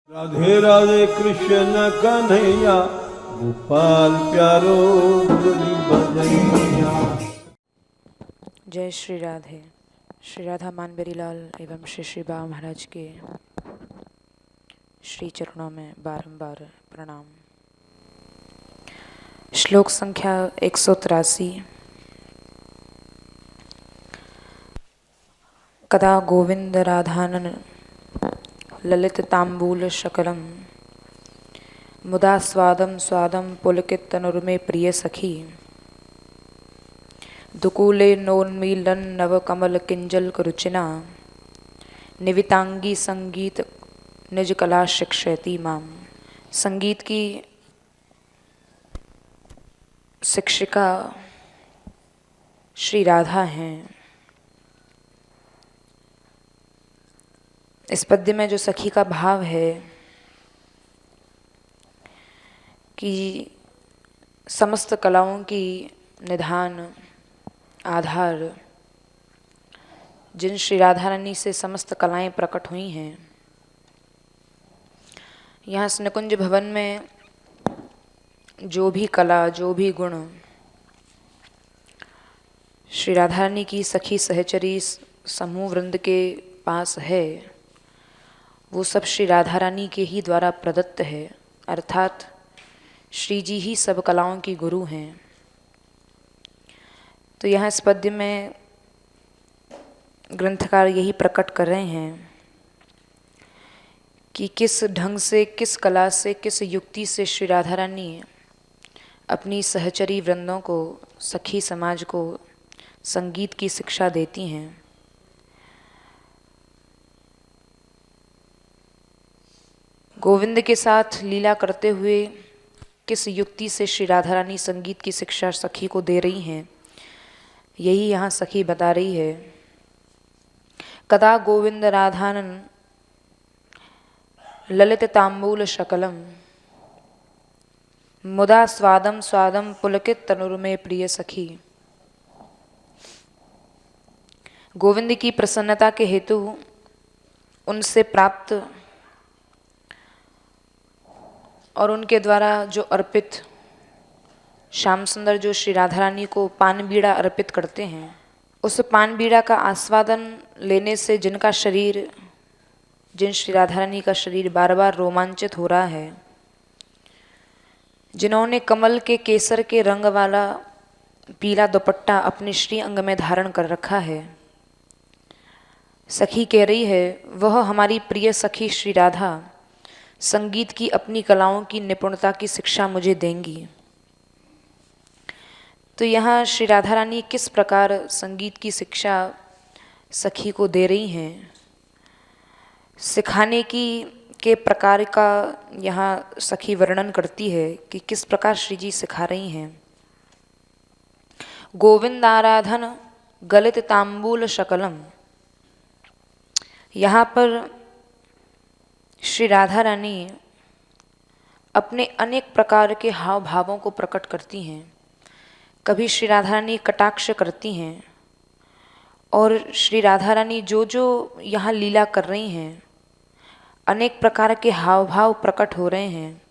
राधे राधे कृष्ण कन्हैया गोपाल प्यारो मुरली बजैया। जय श्री राधे। श्री राधा मानबेरी लाल एवं श्री श्री बाबा महाराज के श्री चरणों में बारंबार प्रणाम। श्लोक संख्या 183। कदा गोविंद राधानन ललित तांबूल शकलम मुदा स्वादम स्वादम पुलकित तनुर्मे प्रिय सखी दुकूले नोन्मीलन नव कमल किंजल करुचिना निवितांगी संगीत निज कला शिक्षयति माम। संगीत की शिक्षिका श्री राधा हैं। इस पद्य में जो सखी का भाव है कि समस्त कलाओं की निधान आधार जिन श्री राधा रानी से समस्त कलाएं प्रकट हुई हैं, यहाँ इस निकुंज भवन में जो भी कला जो भी गुण श्री राधा रानी की सखी सहचरी समूह वृंद के पास है, वो सब श्री राधा रानी के ही द्वारा प्रदत्त है। अर्थात श्री जी ही सब कलाओं की गुरु हैं। तो यहाँ इस पद्य में ग्रंथकार यही प्रकट कर रहे हैं कि किस ढंग से, किस कला से, किस युक्ति से श्री राधा रानी अपनी सहचरी वृंदों को, सखी समाज को संगीत की शिक्षा देती हैं। गोविंद के साथ लीला करते हुए किस युक्ति से श्री राधा रानी संगीत की शिक्षा सखी को दे रही हैं, यही यहाँ सखी बता रही है। कदा गोविंद राधानन ललित तांबूल शकलम मुदा स्वादम स्वादम पुलकित तनुर्मे प्रिय सखी। गोविंद की प्रसन्नता के हेतु उनसे प्राप्त और उनके द्वारा जो अर्पित श्याम सुंदर जो श्री राधा रानी को पान बीड़ा अर्पित करते हैं, उस पान बीड़ा का आस्वादन लेने से जिनका शरीर, जिन श्री राधा रानी का शरीर बार बार रोमांचित हो रहा है, जिन्होंने कमल के केसर के रंग वाला पीला दुपट्टा अपने श्री अंग में धारण कर रखा है, सखी कह रही है वह हमारी प्रिय सखी श्री राधा संगीत की अपनी कलाओं की निपुणता की शिक्षा मुझे देंगी। तो यहाँ श्री राधा रानी किस प्रकार संगीत की शिक्षा सखी को दे रही हैं, सिखाने की के प्रकार का यहाँ सखी वर्णन करती है कि किस प्रकार श्री जी सिखा रही हैं। गोविंद आराधन गलित तांबूल शकलम, यहाँ पर श्री राधा रानी अपने अनेक प्रकार के हाव भावों को प्रकट करती हैं। कभी श्री राधा रानी कटाक्ष करती हैं और श्री राधा रानी जो जो यहाँ लीला कर रही हैं, अनेक प्रकार के हाव भाव प्रकट हो रहे हैं।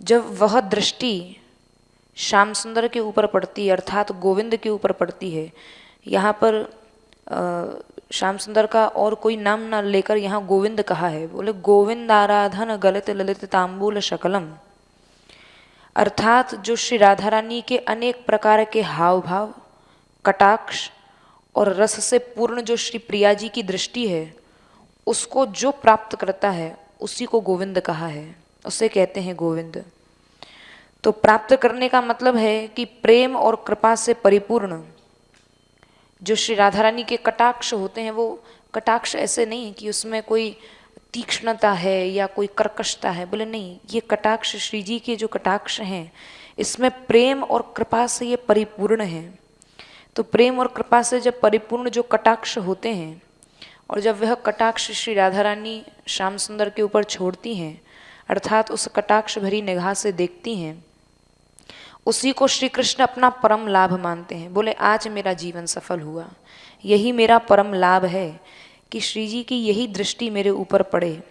जब वह दृष्टि श्याम सुंदर के ऊपर पड़ती है, अर्थात गोविंद के ऊपर पड़ती है, यहाँ पर श्याम सुंदर का और कोई नाम ना लेकर यहाँ गोविंद कहा है। बोले गोविंद आराधन गलित ललित तांबूल शकलम, अर्थात जो श्री राधा रानी के अनेक प्रकार के हाव भाव, कटाक्ष और रस से पूर्ण जो श्री प्रिया जी की दृष्टि है, उसको जो प्राप्त करता है उसी को गोविंद कहा है, उसे कहते हैं गोविंद। तो प्राप्त करने का मतलब है कि प्रेम और कृपा से परिपूर्ण जो श्री राधा रानी के कटाक्ष होते हैं, वो कटाक्ष ऐसे नहीं कि उसमें कोई तीक्ष्णता है या कोई कर्कशता है, बोले नहीं, ये कटाक्ष श्री जी के जो कटाक्ष हैं इसमें प्रेम और कृपा से ये परिपूर्ण हैं। तो प्रेम और कृपा से जब परिपूर्ण जो कटाक्ष होते हैं और जब वह कटाक्ष श्री राधा रानी श्याम सुंदर के ऊपर छोड़ती हैं, अर्थात उस कटाक्ष भरी निगाह से देखती हैं, उसी को श्री कृष्ण अपना परम लाभ मानते हैं। बोले आज मेरा जीवन सफल हुआ, यही मेरा परम लाभ है कि श्री जी की यही दृष्टि मेरे ऊपर पड़े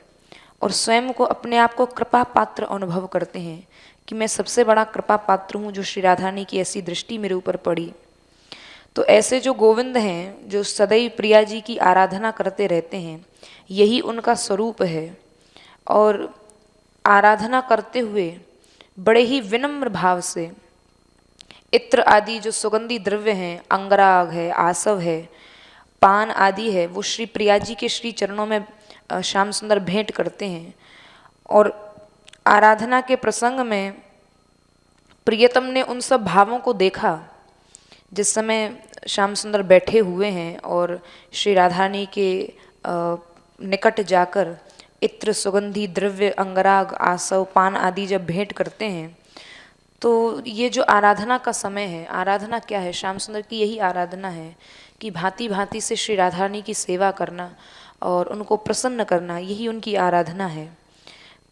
और स्वयं को अपने आप को कृपा पात्र अनुभव करते हैं कि मैं सबसे बड़ा कृपा पात्र हूँ जो श्री राधा रानी की ऐसी दृष्टि मेरे ऊपर पड़ी। तो ऐसे जो गोविंद हैं जो सदैव प्रिया जी की आराधना करते रहते हैं, यही उनका स्वरूप है। और आराधना करते हुए बड़े ही विनम्र भाव से इत्र आदि जो सुगंधी द्रव्य हैं, अंगराग है, आसव है, पान आदि है, वो श्री प्रिया जी के श्री चरणों में श्याम सुंदर भेंट करते हैं। और आराधना के प्रसंग में प्रियतम ने उन सब भावों को देखा जिस समय श्याम सुंदर बैठे हुए हैं और श्री राधा रानी के निकट जाकर इत्र, सुगंधी द्रव्य, अंगराग, आसव, पान आदि जब भेंट करते हैं, तो ये जो आराधना का समय है, आराधना क्या है? श्याम सुंदर की यही आराधना है कि भांति भांति से श्री राधा रानी की सेवा करना और उनको प्रसन्न करना, यही उनकी आराधना है।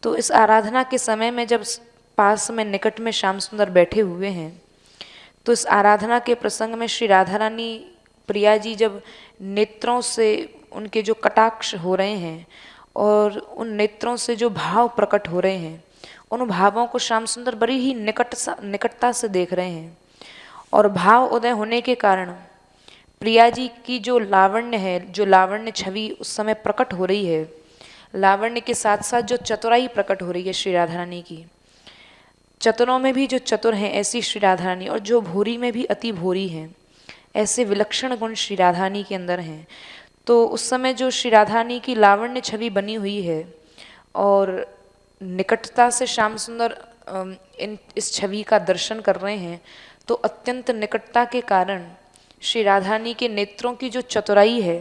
तो इस आराधना के समय में जब पास में निकट में श्याम सुंदर बैठे हुए हैं, तो इस आराधना के प्रसंग में श्री राधा रानी प्रिया जी जब नेत्रों से उनके जो कटाक्ष हो रहे हैं और उन नेत्रों से जो भाव प्रकट हो रहे हैं, उन भावों को श्याम सुंदर बड़ी ही निकटता से देख रहे हैं। और भाव उदय होने के कारण प्रिया जी की जो लावण्य है, जो लावण्य छवि उस समय प्रकट हो रही है, लावण्य के साथ साथ जो चतुराई प्रकट हो रही है श्री राधा रानी की, चतुरों में भी जो चतुर हैं ऐसी श्री राधा रानी, और जो भूरी में भी अति भूरी हैं, ऐसे विलक्षण गुण श्री राधा रानी के अंदर हैं। तो उस समय जो श्री राधा रानी की लावण्य छवि बनी हुई है और निकटता से श्याम सुंदर इस छवि का दर्शन कर रहे हैं, तो अत्यंत निकटता के कारण श्री राधा रानी के नेत्रों की जो चतुराई है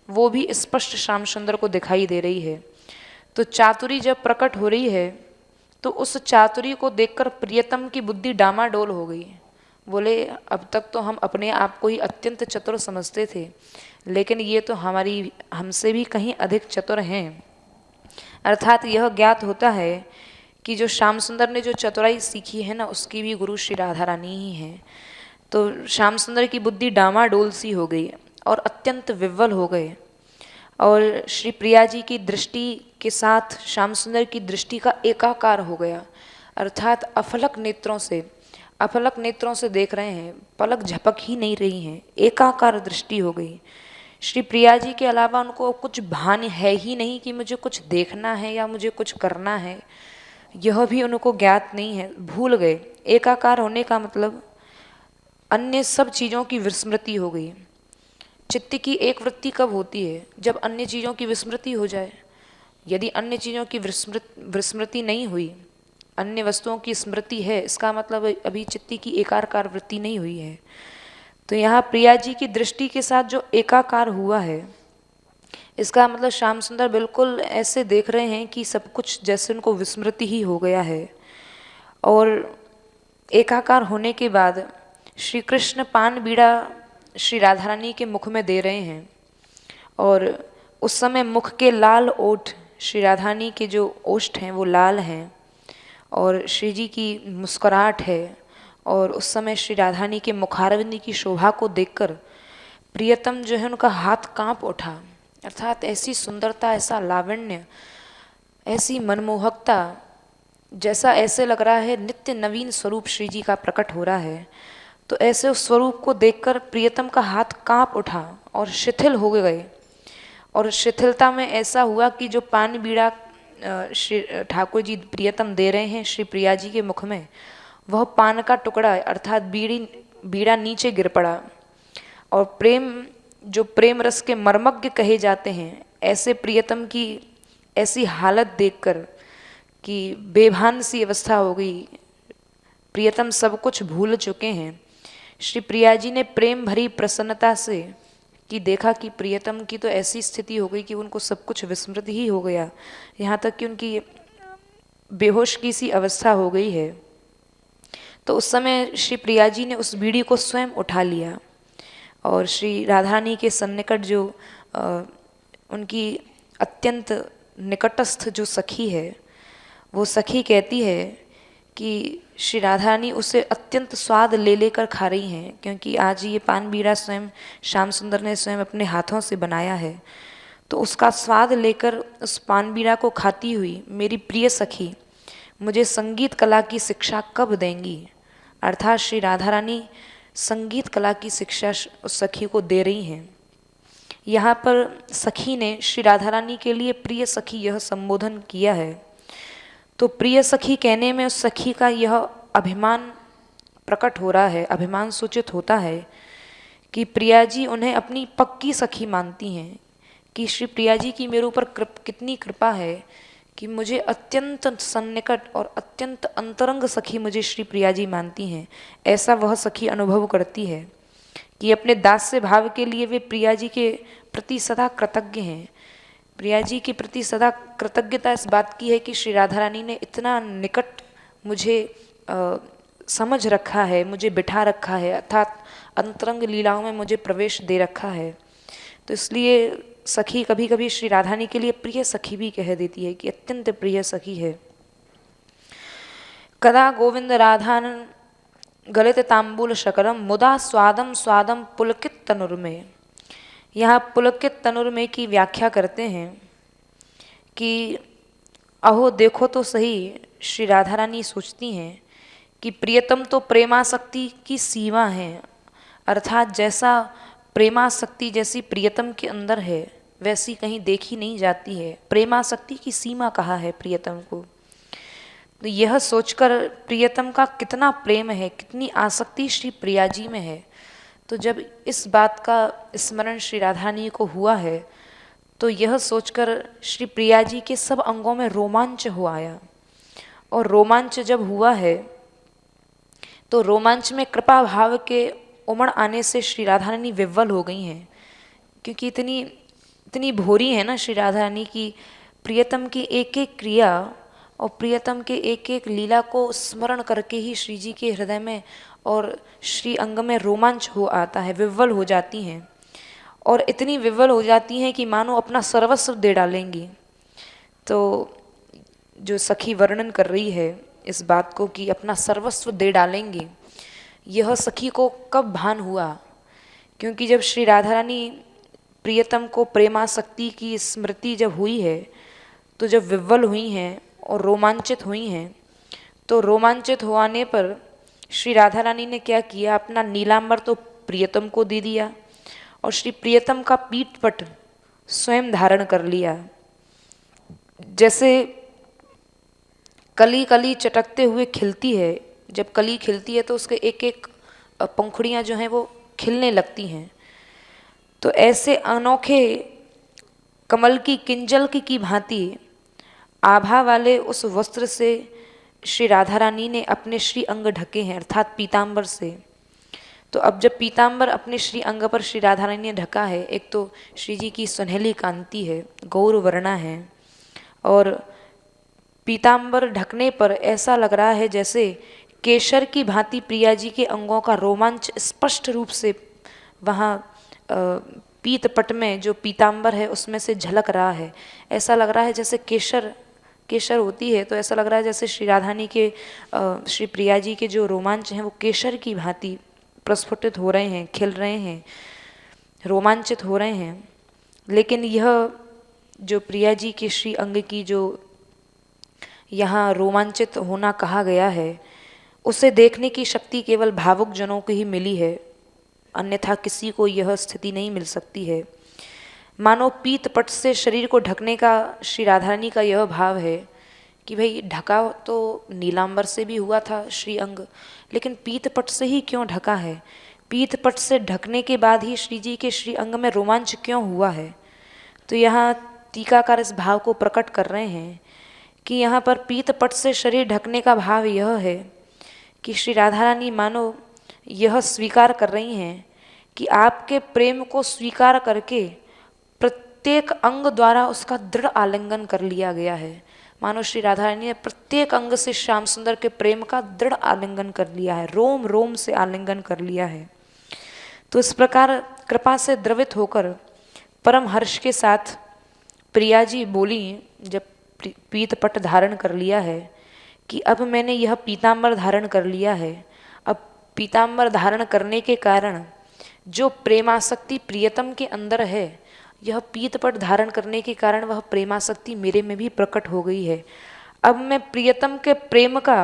वो भी स्पष्ट श्याम सुंदर को दिखाई दे रही है। तो चातुरी जब प्रकट हो रही है तो उस चातुरी को देखकर प्रियतम की बुद्धि डामाडोल हो गई। बोले अब तक तो हम अपने आप को ही अत्यंत चतुर समझते थे, लेकिन ये तो हमसे भी कहीं अधिक चतुर हैं। अर्थात यह ज्ञात होता है कि जो श्याम सुंदर ने जो चतुराई सीखी है ना, उसकी भी गुरु श्री राधा रानी ही है। तो श्याम सुंदर की बुद्धि डामाडोल सी हो गई और अत्यंत विह्वल हो गए। और श्री प्रिया जी की दृष्टि के साथ श्याम सुंदर की दृष्टि का एकाकार हो गया। अर्थात अफलक नेत्रों से देख रहे हैं, पलक झपक ही नहीं रही हैं, एकाकार दृष्टि हो गई। श्री प्रिया जी के अलावा उनको कुछ भान है ही नहीं कि मुझे कुछ देखना है या मुझे कुछ करना है, यह भी उनको ज्ञात नहीं है, भूल गए। एकाकार होने का मतलब अन्य सब चीज़ों की विस्मृति हो गई। चित्त की एक वृत्ति कब होती है? जब अन्य चीज़ों की विस्मृति हो जाए। यदि अन्य चीज़ों की विस्मृति नहीं हुई, अन्य वस्तुओं की स्मृति है, इसका मतलब अभी चित्त की एकाकार वृत्ति नहीं हुई है। तो यहाँ प्रिया जी की दृष्टि के साथ जो एकाकार हुआ है, इसका मतलब श्याम सुंदर बिल्कुल ऐसे देख रहे हैं कि सब कुछ जैसे उनको विस्मृति ही हो गया है। और एकाकार होने के बाद श्री कृष्ण पान बीड़ा श्री राधा रानी के मुख में दे रहे हैं, और उस समय मुख के लाल ओठ, श्री राधा रानी के जो ओष्ठ हैं वो लाल हैं, और श्री जी की मुस्कुराहट है। और उस समय श्री राधा रानी के मुखारविंद की शोभा को देखकर प्रियतम जो है उनका हाथ कांप उठा। अर्थात ऐसी सुंदरता, ऐसा लावण्य, ऐसी मनमोहकता, जैसा ऐसे लग रहा है नित्य नवीन स्वरूप श्री जी का प्रकट हो रहा है। तो ऐसे उस स्वरूप को देखकर प्रियतम का हाथ कांप उठा और शिथिल हो गए। और शिथिलता में ऐसा हुआ कि जो पान बीड़ा श्री ठाकुर जी प्रियतम दे रहे हैं श्री प्रिया जी के मुख में, वह पान का टुकड़ा अर्थात बीड़ा नीचे गिर पड़ा। और प्रेम रस के मर्मज्ञ कहे जाते हैं, ऐसे प्रियतम की ऐसी हालत देखकर कि बेभान सी अवस्था हो गई, प्रियतम सब कुछ भूल चुके हैं। श्री प्रिया जी ने प्रेम भरी प्रसन्नता से कि देखा कि प्रियतम की तो ऐसी स्थिति हो गई कि उनको सब कुछ विस्मृत ही हो गया, यहाँ तक कि उनकी बेहोश की सी अवस्था हो गई है। तो उस समय श्री प्रिया जी ने उस बीड़ी को स्वयं उठा लिया और श्री राधा रानी के सन्निकट जो उनकी अत्यंत निकटस्थ जो सखी है, वो सखी कहती है कि श्री राधा रानी उसे अत्यंत स्वाद ले लेकर खा रही हैं, क्योंकि आज ये पान बीड़ा स्वयं श्याम सुंदर ने स्वयं अपने हाथों से बनाया है। तो तो उसका स्वाद लेकर उस पानबीड़ा को खाती हुई मेरी प्रिय सखी मुझे संगीत कला की शिक्षा कब देंगी। अर्थात श्री राधा रानी संगीत कला की शिक्षा उस सखी को दे रही हैं। यहाँ पर सखी ने श्री राधा रानी के लिए प्रिय सखी यह संबोधन किया है। तो प्रिय सखी कहने में उस सखी का यह अभिमान प्रकट हो रहा है, अभिमान सूचित होता है कि प्रिया जी उन्हें अपनी पक्की सखी मानती हैं, कि श्री प्रिया जी की मेरे ऊपर कितनी कृपा है कि मुझे अत्यंत सन्निकट और अत्यंत अंतरंग सखी मुझे श्री प्रिया जी मानती हैं। ऐसा वह सखी अनुभव करती है कि अपने दास्य भाव के लिए वे प्रिया जी के प्रति सदा कृतज्ञ हैं। प्रिया जी के प्रति सदा कृतज्ञता इस बात की है कि श्री राधा रानी ने इतना निकट मुझे समझ रखा है, मुझे बिठा रखा है, अर्थात अंतरंग लीलाओं में मुझे प्रवेश दे रखा है। तो इसलिए सखी कभी कभी श्री राधा रानी के लिए प्रिय सखी भी कह देती है कि अत्यंत प्रिय सखी है। कदा गोविंद राधान गलित तांबूल शकरम मुदा स्वादम स्वादम पुलकित तनुर में। यहाँ पुलकित तनुर में की व्याख्या करते हैं कि अहो देखो तो सही, श्री राधा रानी सोचती हैं कि प्रियतम तो प्रेमासक्ति की सीमा है, अर्थात जैसा प्रेमासक्ति जैसी प्रियतम के अंदर है वैसी कहीं देखी नहीं जाती है। प्रेमासक्ति की सीमा कहा है प्रियतम को। तो यह सोचकर प्रियतम का कितना प्रेम है, कितनी आसक्ति श्री प्रिया जी में है, तो जब इस बात का स्मरण श्री राधारानी को हुआ है तो यह सोचकर श्री प्रिया जी के सब अंगों में रोमांच हो आया। और रोमांच जब हुआ है तो रोमांच में कृपा भाव के उमड़ आने से श्री राधा रानी विह्वल हो गई हैं, क्योंकि इतनी भोरी है ना श्री राधा रानी की प्रियतम की एक एक क्रिया और प्रियतम के एक एक लीला को स्मरण करके ही श्री जी के हृदय में और श्री अंग में रोमांच हो आता है, विह्वल हो जाती हैं। और इतनी विह्वल हो जाती हैं कि मानो अपना सर्वस्व दे डालेंगी। तो जो सखी वर्णन कर रही है इस बात को कि अपना सर्वस्व दे डालेंगी, यह सखी को कब भान हुआ, क्योंकि जब श्री राधा रानी प्रियतम को प्रेमासक्ति की स्मृति जब हुई है तो जब विह्वल हुई हैं और रोमांचित हुई हैं, तो रोमांचित होने पर श्री राधा रानी ने क्या किया, अपना नीलांबर तो प्रियतम को दे दिया और श्री प्रियतम का पीठपट स्वयं धारण कर लिया। जैसे कली कली चटकते हुए खिलती है, जब कली खिलती है तो उसके एक एक पंखुड़ियाँ जो हैं वो खिलने लगती हैं, तो ऐसे अनोखे कमल की किंजल की भांति आभा वाले उस वस्त्र से श्री राधा रानी ने अपने श्री अंग ढके हैं, अर्थात पीतांबर से। तो अब जब पीतांबर अपने श्री अंग पर श्री राधा रानी ने ढका है, एक तो श्री जी की सुनहली कांति है, गौर वर्णा है, और पीतांबर ढकने पर ऐसा लग रहा है जैसे केशर की भांति प्रिया जी के अंगों का रोमांच स्पष्ट रूप से वहाँ पीतपट में जो पीतांबर है उसमें से झलक रहा है। ऐसा लग रहा है जैसे केशर होती है, तो ऐसा लग रहा है जैसे श्री राधानी के श्री प्रिया जी के जो रोमांच हैं वो केशर की भांति प्रस्फुटित हो रहे हैं, खिल रहे हैं, रोमांचित हो रहे हैं। लेकिन यह जो प्रिया जी के श्री अंग की जो यहाँ रोमांचित होना कहा गया है, उसे देखने की शक्ति केवल भावुक जनों को ही मिली है, अन्यथा किसी को यह स्थिति नहीं मिल सकती है। मानो पीतपट से शरीर को ढकने का श्री राधारानी का यह भाव है कि भाई ढका तो नीलांबर से भी हुआ था श्री अंग, लेकिन पीतपट से ही क्यों ढका है, पीतपट से ढकने के बाद ही श्री जी के श्री अंग में रोमांच क्यों हुआ है। तो यहाँ टीकाकार इस भाव को प्रकट कर रहे हैं कि यहाँ पर पीतपट से शरीर ढकने का भाव यह है कि श्री राधा रानी मानो यह स्वीकार कर रही हैं कि आपके प्रेम को स्वीकार करके प्रत्येक अंग द्वारा उसका दृढ़ आलिंगन कर लिया गया है। मानो श्री राधा रानी ने प्रत्येक अंग से श्याम सुंदर के प्रेम का दृढ़ आलिंगन कर लिया है, रोम रोम से आलिंगन कर लिया है। तो इस प्रकार कृपा से द्रवित होकर परम हर्ष के साथ प्रिया जी बोली, जब पीतपट धारण कर लिया है, कि अब मैंने यह पीतांबर धारण कर लिया है। अब पीतांबर धारण करने के कारण जो प्रेमासक्ति प्रियतम के अंदर है, यह पीतपट धारण करने के कारण वह प्रेमासक्ति मेरे में भी प्रकट हो गई है। अब मैं प्रियतम के प्रेम का,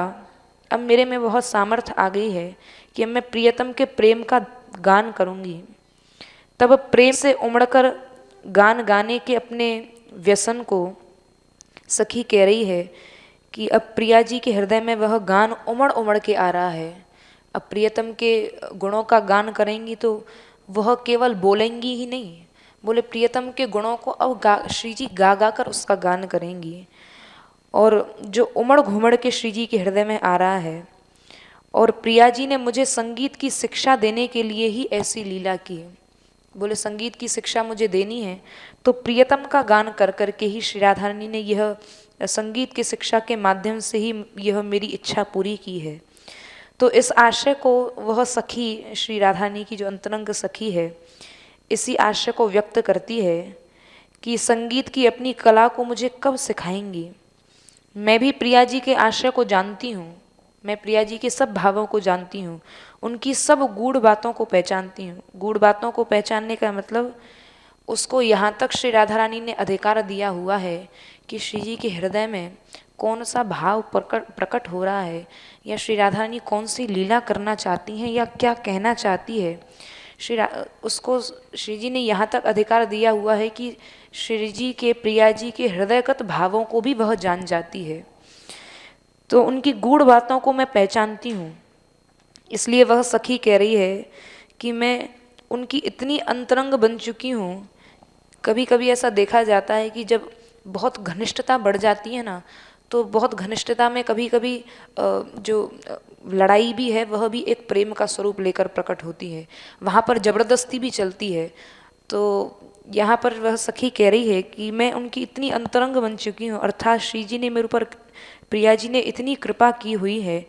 अब मेरे में बहुत सामर्थ्य आ गई है कि अब मैं प्रियतम के प्रेम का गान करूँगी। तब प्रेम से उमड़कर गान गाने के अपने व्यसन को सखी कह रही है कि अब प्रिया जी के हृदय में वह गान उमड़ उमड़ के आ रहा है। अब प्रियतम के गुणों का गान करेंगी तो वह केवल बोलेंगी ही नहीं, बोले प्रियतम के गुणों को अब श्री जी गा गा कर उसका गान करेंगी। और जो उमड़ घुमड़ के श्री जी के हृदय में आ रहा है। और प्रिया जी ने मुझे संगीत की शिक्षा देने के लिए ही ऐसी लीला की। बोले संगीत की शिक्षा मुझे देनी है तो प्रियतम का गान कर कर के ही श्री राधा रानी ने यह संगीत की शिक्षा के माध्यम से ही यह मेरी इच्छा पूरी की है। तो इस आशय को वह सखी, श्री राधा रानी की जो अंतरंग सखी है, इसी आशय को व्यक्त करती है कि संगीत की अपनी कला को मुझे कब सिखाएंगी। मैं भी प्रिया जी के आशय को जानती हूँ, मैं प्रिया जी के सब भावों को जानती हूँ, उनकी सब गूढ़ बातों को पहचानती हूँ। गूढ़ बातों को पहचानने का मतलब उसको यहाँ तक श्री राधा रानी ने अधिकार दिया हुआ है कि श्री जी के हृदय में कौन सा भाव प्रकट हो रहा है, या श्री राधा रानी कौन सी लीला करना चाहती हैं या क्या कहना चाहती है। उसको श्री जी ने यहाँ तक अधिकार दिया हुआ है कि श्री जी के, प्रिया जी के हृदयगत भावों को भी वह जान जाती है। तो उनकी गूढ़ बातों को मैं पहचानती हूँ। इसलिए वह सखी कह रही है कि मैं उनकी इतनी अंतरंग बन चुकी हूँ। कभी कभी ऐसा देखा जाता है कि जब बहुत घनिष्ठता बढ़ जाती है ना, तो बहुत घनिष्ठता में कभी कभी जो लड़ाई भी है वह भी एक प्रेम का स्वरूप लेकर प्रकट होती है, वहाँ पर जबरदस्ती भी चलती है। तो यहाँ पर वह सखी कह रही है कि मैं उनकी इतनी अंतरंग बन चुकी हूँ, अर्थात श्री जी ने मेरे ऊपर, प्रिया जी ने इतनी कृपा की हुई है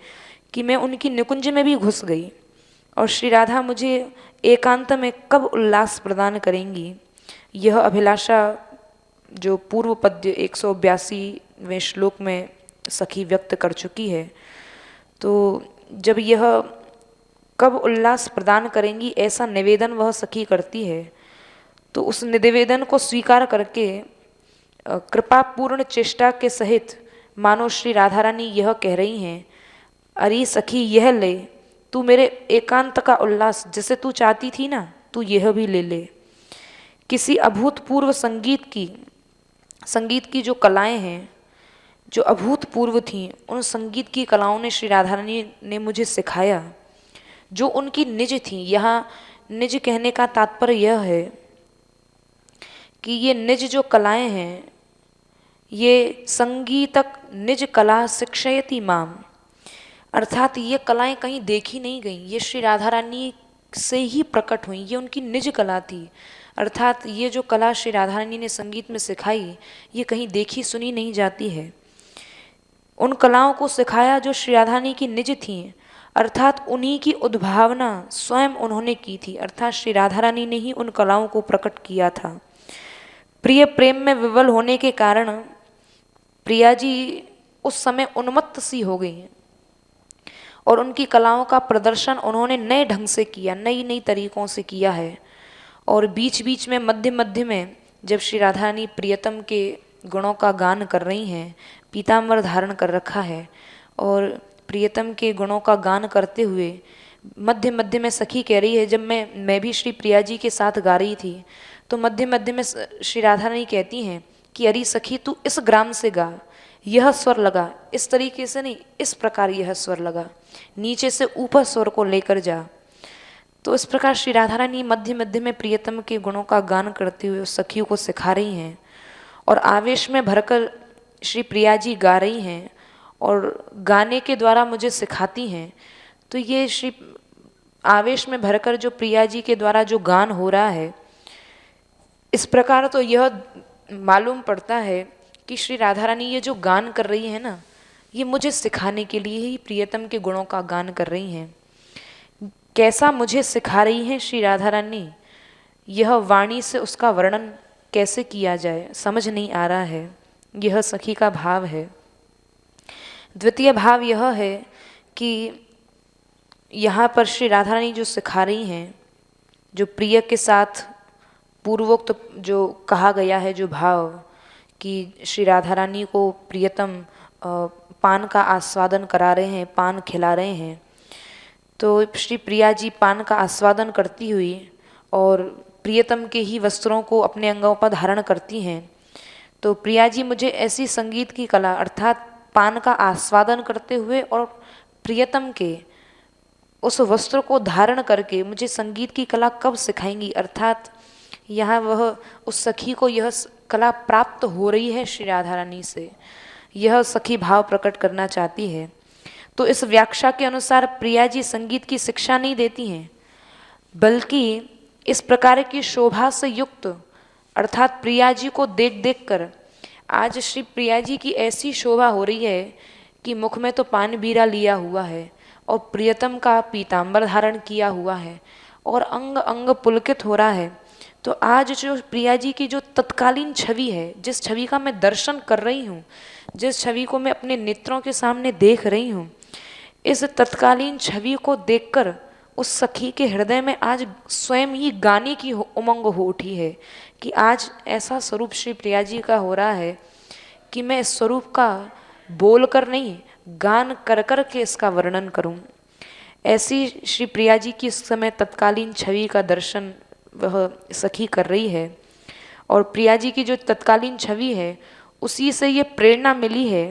कि मैं उनकी निकुंज में भी घुस गई। और श्री राधा मुझे एकांत में कब उल्लास प्रदान करेंगी, यह अभिलाषा जो पूर्व पद्य 182वें श्लोक में सखी व्यक्त कर चुकी है। तो जब यह कब उल्लास प्रदान करेंगी ऐसा निवेदन वह सखी करती है, तो उस निवेदन को स्वीकार करके कृपापूर्ण चेष्टा के सहित मानो श्री राधा रानी यह कह रही हैं, अरे सखी यह ले, तू मेरे एकांत का उल्लास जैसे तू चाहती थी ना, तू यह भी ले ले। किसी अभूतपूर्व संगीत की जो कलाएं हैं, जो अभूतपूर्व थीं, उन संगीत की कलाओं ने श्री राधा रानी ने मुझे सिखाया, जो उनकी निज थी। यहाँ निज कहने का तात्पर्य यह है कि ये निज जो कलाएं हैं, ये संगीतक निज कला शिक्षयति माम, अर्थात ये कलाएं कहीं देखी नहीं गई, ये श्री राधा रानी से ही प्रकट हुई, ये उनकी निज कला थी। अर्थात ये जो कला श्री राधा रानी ने संगीत में सिखाई, ये कहीं देखी सुनी नहीं जाती है। उन कलाओं को सिखाया जो श्री राधा रानी की निज थी, अर्थात उन्हीं की उद्भावना स्वयं उन्होंने की थी, अर्थात श्री राधा रानी ने ही उन कलाओं को प्रकट किया था। प्रिय प्रेम में विवल होने के कारण प्रिया जी उस समय उन्मत्त सी हो गई हैं और उनकी कलाओं का प्रदर्शन उन्होंने नए ढंग से किया, नई नई तरीकों से किया है। और बीच बीच में मध्य मध्य में जब श्री राधा रानी प्रियतम के गुणों का गान कर रही हैं, पीताम्बर धारण कर रखा है और प्रियतम के गुणों का गान करते हुए मध्य मध्य में सखी कह रही है, जब मैं भी श्री प्रिया जी के साथ गा रही थी तो मध्य मध्य में श्री राधा रानी कहती हैं कि अरे सखी तू इस ग्राम से गा, यह स्वर लगा, इस तरीके से नहीं, इस प्रकार यह स्वर लगा, नीचे से ऊपर स्वर को लेकर जा। तो इस प्रकार श्री राधा रानी मध्य मध्य में प्रियतम के गुणों का गान करते हुए उस सखियों को सिखा रही हैं और आवेश में भरकर श्री प्रिया जी गा रही हैं और गाने के द्वारा मुझे सिखाती हैं। तो ये श्री आवेश में भरकर जो प्रिया जी के द्वारा जो गान हो रहा है, इस प्रकार तो यह मालूम पड़ता है कि श्री राधा रानी ये जो गान कर रही है ना, ये मुझे सिखाने के लिए ही प्रियतम के गुणों का गान कर रही हैं। कैसा मुझे सिखा रही हैं श्री राधा रानी, यह वाणी से उसका वर्णन कैसे किया जाए समझ नहीं आ रहा है। यह सखी का भाव है। द्वितीय भाव यह है कि यहाँ पर श्री राधा रानी जो सिखा रही हैं, जो प्रिय के साथ पूर्वोक्त जो कहा गया है, जो भाव कि श्री राधा रानी को प्रियतम पान का आस्वादन करा रहे हैं, पान खिला रहे हैं, तो श्री प्रिया जी पान का आस्वादन करती हुई और प्रियतम के ही वस्त्रों को अपने अंगों पर धारण करती हैं। तो प्रिया जी मुझे ऐसी संगीत की कला अर्थात पान का आस्वादन करते हुए और प्रियतम के उस वस्त्र को धारण करके मुझे संगीत की कला कब सिखाएंगी, अर्थात यहाँ वह उस सखी को यह कला प्राप्त हो रही है श्री राधा रानी से, यह सखी भाव प्रकट करना चाहती है। तो इस व्याख्या के अनुसार प्रिया जी संगीत की शिक्षा नहीं देती हैं, बल्कि इस प्रकार की शोभा से युक्त अर्थात प्रिया जी को देख देख कर आज श्री प्रिया जी की ऐसी शोभा हो रही है कि मुख में तो पान बीरा लिया हुआ है और प्रियतम का पीतांबर धारण किया हुआ है और अंग अंग पुलकित हो रहा है। तो आज जो प्रिया जी की जो तत्कालीन छवि है, जिस छवि का मैं दर्शन कर रही हूँ, जिस छवि को मैं अपने नेत्रों के सामने देख रही हूँ, इस तत्कालीन छवि को देखकर उस सखी के हृदय में आज स्वयं ही गाने की उमंग हो उठी है कि आज ऐसा स्वरूप श्री प्रिया जी का हो रहा है कि मैं इस स्वरूप का बोल कर नहीं, गान कर कर के इसका वर्णन करूं। ऐसी श्री प्रिया जी की इस समय तत्कालीन छवि का दर्शन वह सखी कर रही है और प्रिया जी की जो तत्कालीन छवि है उसी से ये प्रेरणा मिली है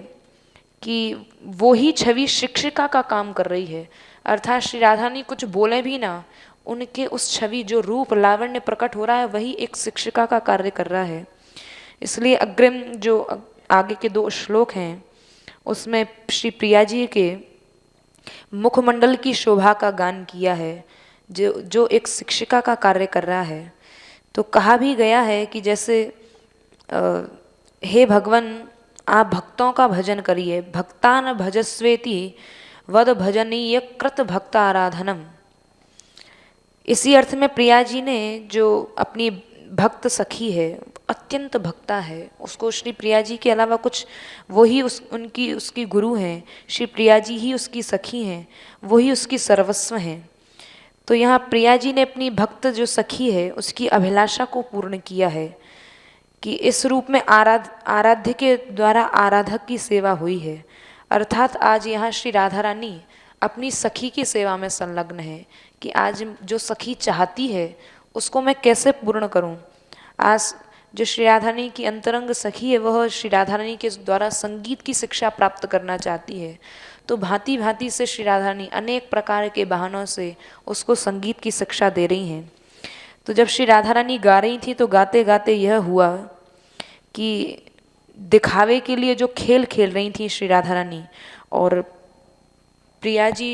कि वो ही छवि शिक्षिका का काम कर रही है, अर्थात श्री राधा रानी कुछ बोले भी ना, उनके उस छवि जो रूप लावण्य प्रकट हो रहा है वही एक शिक्षिका का कार्य कर रहा है। इसलिए अग्रिम जो आगे के 2 श्लोक हैं उसमें श्री प्रिया जी के मुखमंडल की शोभा का गान किया है, जो एक शिक्षिका का कार्य कर रहा है। तो कहा भी गया है कि जैसे हे भगवान आप भक्तों का भजन करिए, भक्तान भजस्वेति वद भजनीय कृत भक्त आराधनम। इसी अर्थ में प्रिया जी ने जो अपनी भक्त सखी है, अत्यंत भक्ता है, उसको श्री प्रिया जी के अलावा कुछ वही उसकी गुरु हैं, श्री प्रिया जी ही उसकी सखी हैं, वही उसकी सर्वस्व हैं। तो यहाँ प्रिया जी ने अपनी भक्त जो सखी है उसकी अभिलाषा को पूर्ण किया है कि इस रूप में आराध्य के द्वारा आराधक की सेवा हुई है, अर्थात आज यहाँ श्री राधा रानी अपनी सखी की सेवा में संलग्न है कि आज जो सखी चाहती है उसको मैं कैसे पूर्ण करूं। आज जो श्री राधा रानी की अंतरंग सखी है वह श्री राधा रानी के द्वारा संगीत की शिक्षा प्राप्त करना चाहती है, तो भांति भांति से श्री राधा रानी अनेक प्रकार के बहानों से उसको संगीत की शिक्षा दे रही हैं। तो जब श्री राधा रानी गा रही थी तो गाते गाते यह हुआ कि दिखावे के लिए जो खेल खेल रही थी श्री राधा रानी और प्रिया जी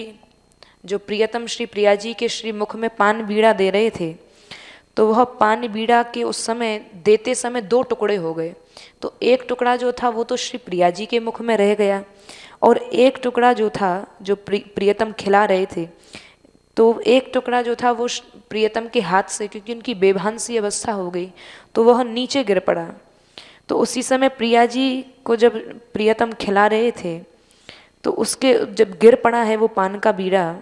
जो प्रियतम श्री प्रिया जी के श्री मुख में पान बीड़ा दे रहे थे, तो वह पान बीड़ा के उस समय देते समय 2 टुकड़े हो गए। तो एक टुकड़ा जो था वो तो श्री प्रिया जी के मुख में रह गया और एक टुकड़ा जो था जो प्रियतम खिला रहे थे, तो एक टुकड़ा जो था वो प्रियतम के हाथ से, क्योंकि उनकी बेभान सी अवस्था हो गई, तो वह नीचे गिर पड़ा। तो उसी समय प्रिया जी को जब प्रियतम खिला रहे थे तो उसके जब गिर पड़ा है वो पान का बीड़ा,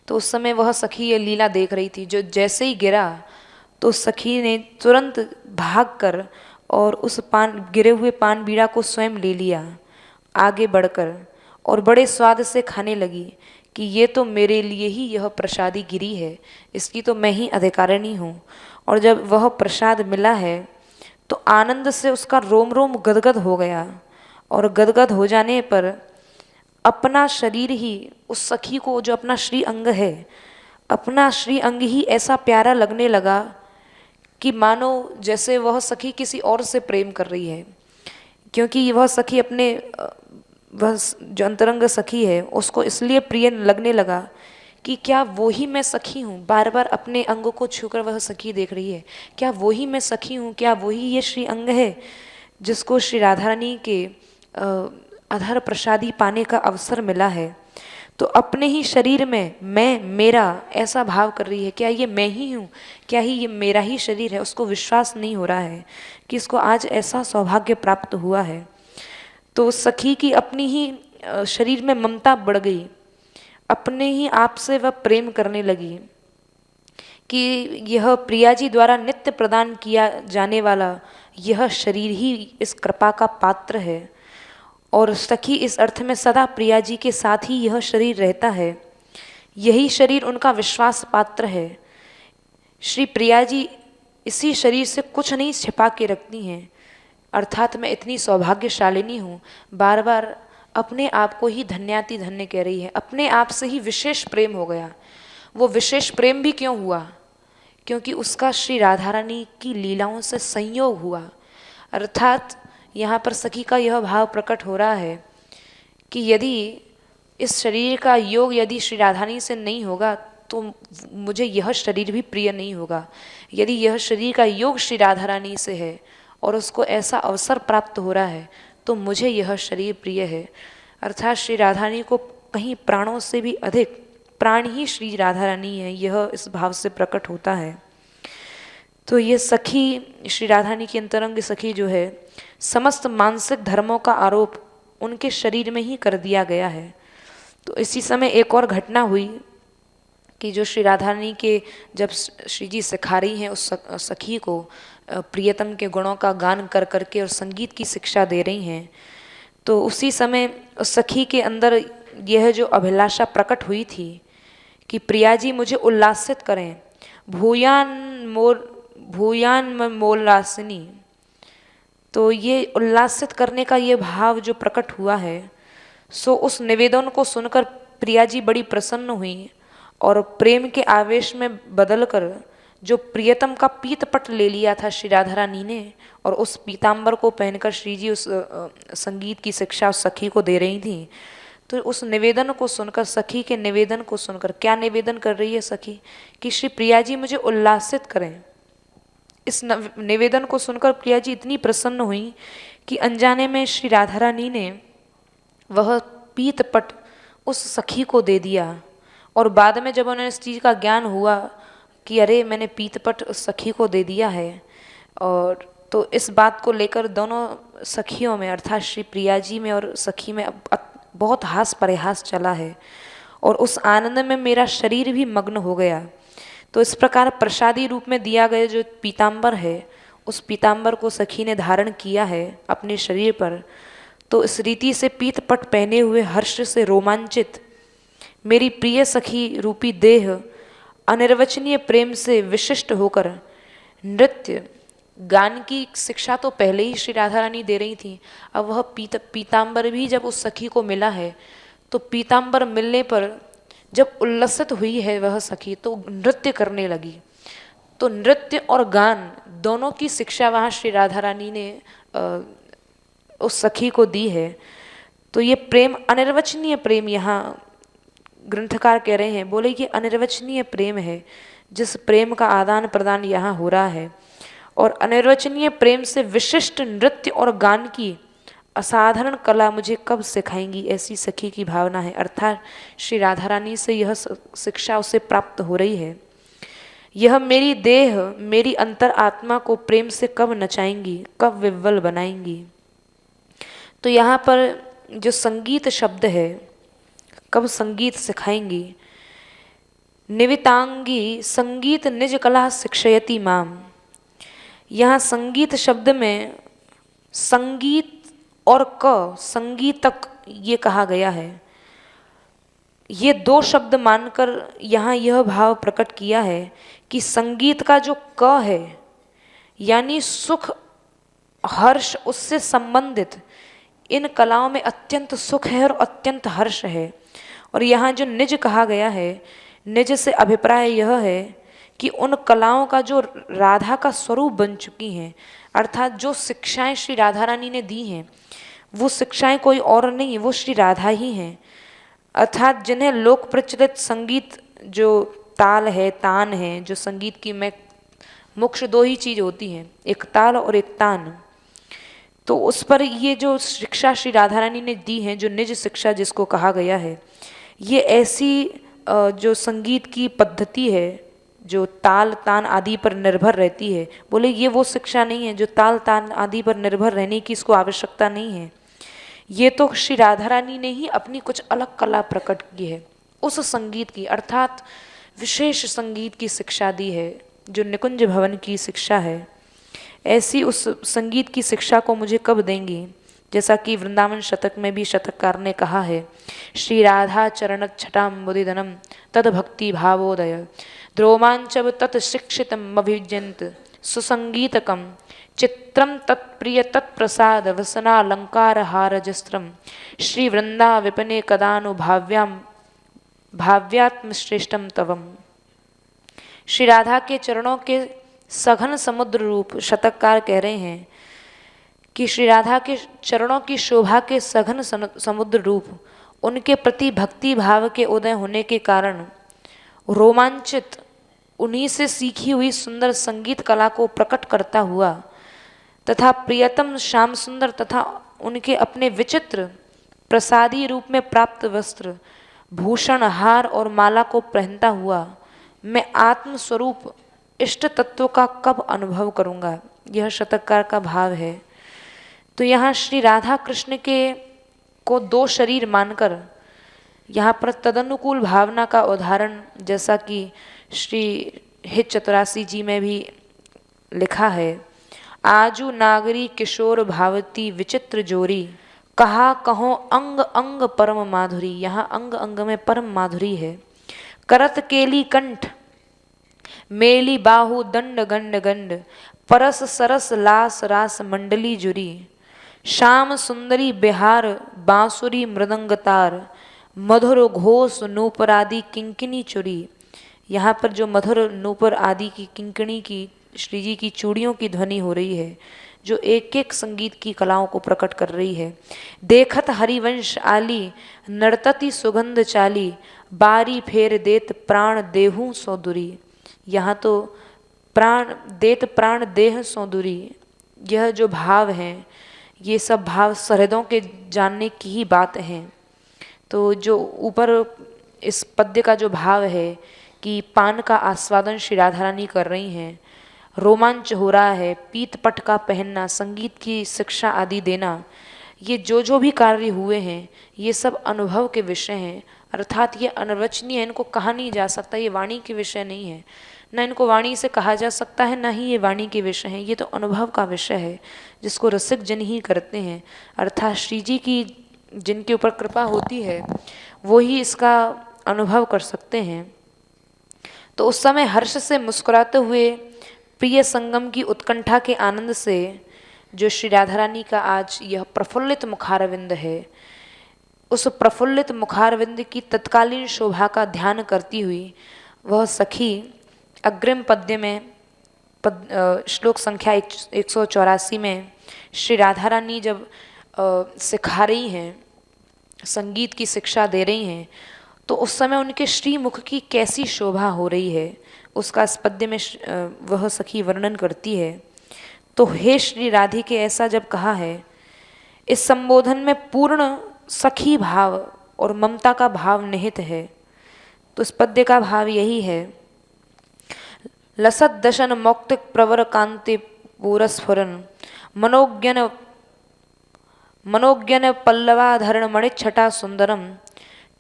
तो उस समय वह सखी ये लीला देख रही थी। जो जैसे ही गिरा तो सखी ने तुरंत भागकर और उस गिरे हुए पान बीड़ा को स्वयं ले लिया आगे बढ़कर और बड़े स्वाद से खाने लगी कि ये तो मेरे लिए ही यह प्रसादी गिरी है, इसकी तो मैं ही अधिकारिणी हूँ। और जब वह प्रसाद मिला है तो आनंद से उसका रोम रोम गदगद हो गया और गदगद हो जाने पर अपना शरीर ही उस सखी को, जो अपना श्री अंग है, अपना श्री अंग ही ऐसा प्यारा लगने लगा कि मानो जैसे वह सखी किसी और से प्रेम कर रही है, क्योंकि वह सखी अपने वह जो अंतरंग सखी है उसको इसलिए प्रिय लगने लगा कि क्या वो ही मैं सखी हूँ। बार बार अपने अंग को छूकर वह सखी देख रही है, क्या वो ही मैं सखी हूँ, क्या वही ये श्री अंग है जिसको श्री राधा रानी के अधर प्रसादी पाने का अवसर मिला है। तो अपने ही शरीर में मैं मेरा ऐसा भाव कर रही है, क्या ये मैं ही हूँ, क्या ही ये मेरा ही शरीर है। उसको विश्वास नहीं हो रहा है कि इसको आज ऐसा सौभाग्य प्राप्त हुआ है। तो सखी की अपनी ही शरीर में ममता बढ़ गई, अपने ही आप से वह प्रेम करने लगी कि यह प्रिया जी द्वारा नित्य प्रदान किया जाने वाला यह शरीर ही इस कृपा का पात्र है और सखी इस अर्थ में सदा प्रिया जी के साथ ही यह शरीर रहता है। यही शरीर उनका विश्वास पात्र है। श्री प्रिया जी इसी शरीर से कुछ नहीं छिपा के रखती हैं, अर्थात मैं इतनी सौभाग्यशालिनी हूँ। बार बार अपने आप को ही धन्याति धन्य कह रही है, अपने आप से ही विशेष प्रेम हो गया। वो विशेष प्रेम भी क्यों हुआ? क्योंकि उसका श्री राधा रानी की लीलाओं से संयोग हुआ। अर्थात यहाँ पर सखी का यह भाव प्रकट हो रहा है कि यदि इस शरीर का योग यदि श्री राधारानी से नहीं होगा तो मुझे यह शरीर भी प्रिय नहीं होगा। यदि यह शरीर का योग श्री राधा रानी से है और उसको ऐसा अवसर प्राप्त हो रहा है तो मुझे यह शरीर प्रिय है। अर्थात श्री राधा रानी को कहीं प्राणों से भी अधिक प्राण ही श्री राधा रानी है, यह इस भाव से प्रकट होता है। तो ये सखी श्री राधा रानी की अंतरंग सखी जो है, समस्त मानसिक धर्मों का आरोप उनके शरीर में ही कर दिया गया है। तो इसी समय एक और घटना हुई कि जो श्री राधा रानी के जब श्री जी सिखा रही हैं उस सखी को प्रियतम के गुणों का गान कर करके और संगीत की शिक्षा दे रही हैं, तो उसी समय उस सखी के अंदर यह जो अभिलाषा प्रकट हुई थी कि प्रिया जी मुझे उल्लासित करें, भूयान मोल्लासिनी। तो ये उल्लासित करने का ये भाव जो प्रकट हुआ है, सो उस निवेदन को सुनकर प्रिया जी बड़ी प्रसन्न हुई और प्रेम के आवेश में बदलकर जो प्रियतम का पीतपट ले लिया था श्री राधा रानी ने और उस पीताम्बर को पहनकर श्री जी उस संगीत की शिक्षा उस सखी को दे रही थी। तो उस निवेदन को सुनकर, सखी के निवेदन को सुनकर, क्या निवेदन कर रही है सखी कि श्री प्रिया जी मुझे उल्लासित करें। इस निवेदन को सुनकर प्रिया जी इतनी प्रसन्न हुई कि अनजाने में श्री राधा रानी ने वह पीतपट उस सखी को दे दिया और बाद में जब उन्हें इस चीज़ का ज्ञान हुआ कि अरे मैंने पीतपट उस सखी को दे दिया है, और तो इस बात को लेकर दोनों सखियों में अर्थात श्री प्रिया जी में और सखी में बहुत हास परिहास चला है और उस आनंद में मेरा शरीर भी मग्न हो गया। तो इस प्रकार प्रसादी रूप में दिया गया जो पीताम्बर है, उस पीताम्बर को सखी ने धारण किया है अपने शरीर पर। तो इस रीति से पीतपट पहने हुए हर्ष से रोमांचित मेरी प्रिय सखी रूपी देह अनिर्वचनीय प्रेम से विशिष्ट होकर नृत्य गान की शिक्षा तो पहले ही श्री राधा रानी दे रही थी, अब वह पीताम्बर भी जब उस सखी को मिला है तो पीताम्बर मिलने पर जब उल्लसित हुई है वह सखी तो नृत्य करने लगी। तो नृत्य और गान दोनों की शिक्षा वहाँ श्री राधा रानी ने उस सखी को दी है। तो ये प्रेम अनिर्वचनीय प्रेम यहाँ ग्रंथकार कह रहे हैं, बोले कि अनिर्वचनीय प्रेम है जिस प्रेम का आदान प्रदान यहाँ हो रहा है और अनिर्वचनीय प्रेम से विशिष्ट नृत्य और गान की असाधारण कला मुझे कब सिखाएंगी, ऐसी सखी की भावना है। अर्थात श्री राधा रानी से यह शिक्षा उसे प्राप्त हो रही है। यह मेरी देह मेरी अंतर आत्मा को प्रेम से कब नचाएंगी, कब विव्वल बनाएंगी। तो यहाँ पर जो संगीत शब्द है, कब संगीत सिखाएंगी। निवितांगी संगीत निज कला शिक्षयति माम। यहाँ संगीत शब्द में संगीत और क संगीतक ये कहा गया है। ये दो शब्द मानकर यहाँ यह भाव प्रकट किया है कि संगीत का जो क है यानी सुख हर्ष उससे संबंधित इन कलाओं में अत्यंत सुख है और अत्यंत हर्ष है। और यहाँ जो निज कहा गया है, निज से अभिप्राय यह है कि उन कलाओं का जो राधा का स्वरूप बन चुकी हैं, अर्थात जो शिक्षाएं श्री राधा रानी ने दी हैं वो शिक्षाएं कोई और नहीं, वो श्री राधा ही हैं। अर्थात जिन्हें लोक प्रचलित संगीत जो ताल है तान है, जो संगीत की में मुख्य दो ही चीज़ होती हैं, एक ताल और एक तान। तो उस पर ये जो शिक्षा श्री राधा रानी ने दी है, जो निज शिक्षा जिसको कहा गया है, ये ऐसी जो संगीत की पद्धति है जो ताल तान आदि पर निर्भर रहती है, बोले ये वो शिक्षा नहीं है जो ताल तान आदि पर निर्भर रहने की इसको आवश्यकता नहीं है। ये तो श्री राधा रानी ने ही अपनी कुछ अलग कला प्रकट की है उस संगीत की। अर्थात विशेष संगीत की शिक्षा दी है, जो निकुंज भवन की शिक्षा है, ऐसी उस संगीत की शिक्षा को मुझे कब देंगी? जैसा कि वृंदावन शतक में भी शतककार ने कहा है, श्री राधा चरण छटाम्बुदिदनम तद भक्ति भावोदय द्रोमांचव तत् शिक्षितम अभिजंत सुसंगीतकम चित्रम तत्प्रिय तत्प्रसाद वसनालंकार हारजस्त्रम श्री वृंदा विपने कदानुभाव्याम भाव्यात्म श्रेष्ठम तवम। श्री राधा के चरणों के सघन समुद्र रूप, शतककार कह रहे हैं कि श्री राधा के चरणों की शोभा के सघन समुद्र रूप, उनके प्रति भक्ति भाव के उदय होने के कारण रोमांचित उन्हीं से सीखी हुई सुंदर संगीत कला को प्रकट करता हुआ तथा प्रियतम श्याम सुंदर तथा उनके अपने विचित्र प्रसादी रूप में प्राप्त वस्त्र भूषण हार और माला को पहनता हुआ मैं आत्म स्वरूप इष्ट तत्व का कब अनुभव करूंगा? यह शतककार का भाव है। तो यहाँ श्री राधा कृष्ण के को दो शरीर मानकर यहाँ पर तदनुकूल भावना का उदाहरण, जैसा कि श्री हित चतुरासी जी में भी लिखा है, आजू नागरी किशोर भावती विचित्र जोरी कहा कहो अंग अंग परम माधुरी। यहाँ अंग अंग में परम माधुरी है। करत केली कंठ मेली बाहु दंड गंड गंड परस सरस लास रास मंडली जुरी श्याम सुंदरी बिहार बांसुरी मृदंगतार मधुर घोष नूपर आदि किंकिनी चुरी। यहाँ पर जो मधुर नूपर आदि की किंकिणी की श्री जी की चूड़ियों की ध्वनि हो रही है, जो एक एक संगीत की कलाओं को प्रकट कर रही है। देखत हरिवंश आली नर्तती सुगंध चाली बारी फेर देत प्राण देहू सौदुरी। यहाँ तो प्राण देत प्राण देह सौदुरी, यह जो भाव हैं, ये सब भाव सहृदों के जानने की ही बात है। तो जो ऊपर इस पद्य का जो भाव है कि पान का आस्वादन श्री राधा रानी कर रही हैं, रोमांच हो रहा है, पीत पट का पहनना, संगीत की शिक्षा आदि देना, ये जो भी कार्य हुए हैं ये सब अनुभव के विषय हैं। अर्थात ये अनवचनीय है, इनको कहा नहीं जा सकता, ये वाणी के विषय नहीं है, न इनको वाणी से कहा जा सकता है, न ही ये वाणी के विषय हैं। ये तो अनुभव का विषय है जिसको रसिक जन ही करते हैं। अर्थात श्री जी की जिनके ऊपर कृपा होती है वो ही इसका अनुभव कर सकते हैं। तो उस समय हर्ष से मुस्कुराते हुए प्रिय संगम की उत्कंठा के आनंद से जो श्री राधा रानी का आज यह प्रफुल्लित मुखारविंद है, उस प्रफुल्लित मुखारविंद की तत्कालीन शोभा का ध्यान करती हुई वह सखी अग्रिम पद्य में श्लोक संख्या 184 में श्री राधा रानी जब सिखा रही हैं, संगीत की शिक्षा दे रही हैं, तो उस समय उनके श्रीमुख की कैसी शोभा हो रही है उसका इस पद्य में वह सखी वर्णन करती है। तो हे श्री राधिके ऐसा जब कहा है, इस संबोधन में पूर्ण सखी भाव और ममता का भाव निहित है। तो इस पद्य का भाव यही है, लसत दशन मौक्तिक प्रवर कांति पूरस्फुरन मनोज्ञन पल्लवाधरण मणिच्छटा सुंदरम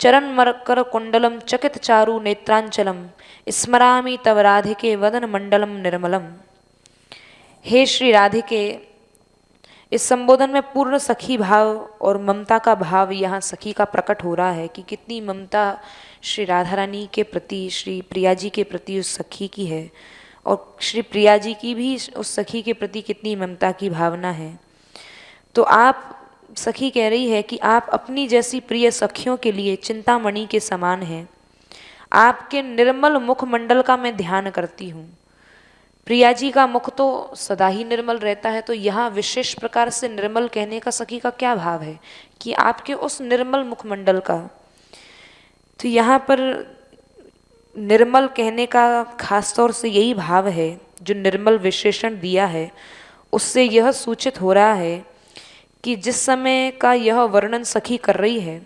चरण मरकर कुंडलम चकित चारु नेत्रांचलम स्मरामि तव राधिके वदन मंडलम निर्मलम। हे श्री राधिके, इस संबोधन में पूर्ण सखी भाव और ममता का भाव यहाँ सखी का प्रकट हो रहा है कि कितनी ममता श्री राधा रानी के प्रति, श्री प्रिया जी के प्रति उस सखी की है, और श्री प्रिया जी की भी उस सखी के प्रति कितनी ममता की भावना है। तो आप सखी कह रही है कि आप अपनी जैसी प्रिय सखियों के लिए चिंतामणि के समान हैं। आपके निर्मल मुखमंडल का मैं ध्यान करती हूँ। प्रिया जी का मुख तो सदा ही निर्मल रहता है, तो यहाँ विशेष प्रकार से निर्मल कहने का सखी का क्या भाव है कि आपके उस निर्मल मुखमंडल का। तो यहाँ पर निर्मल कहने का खास तौर से यही भाव है, जो निर्मल विशेषण दिया है उससे यह सूचित हो रहा है कि जिस समय का यह वर्णन सखी कर रही है,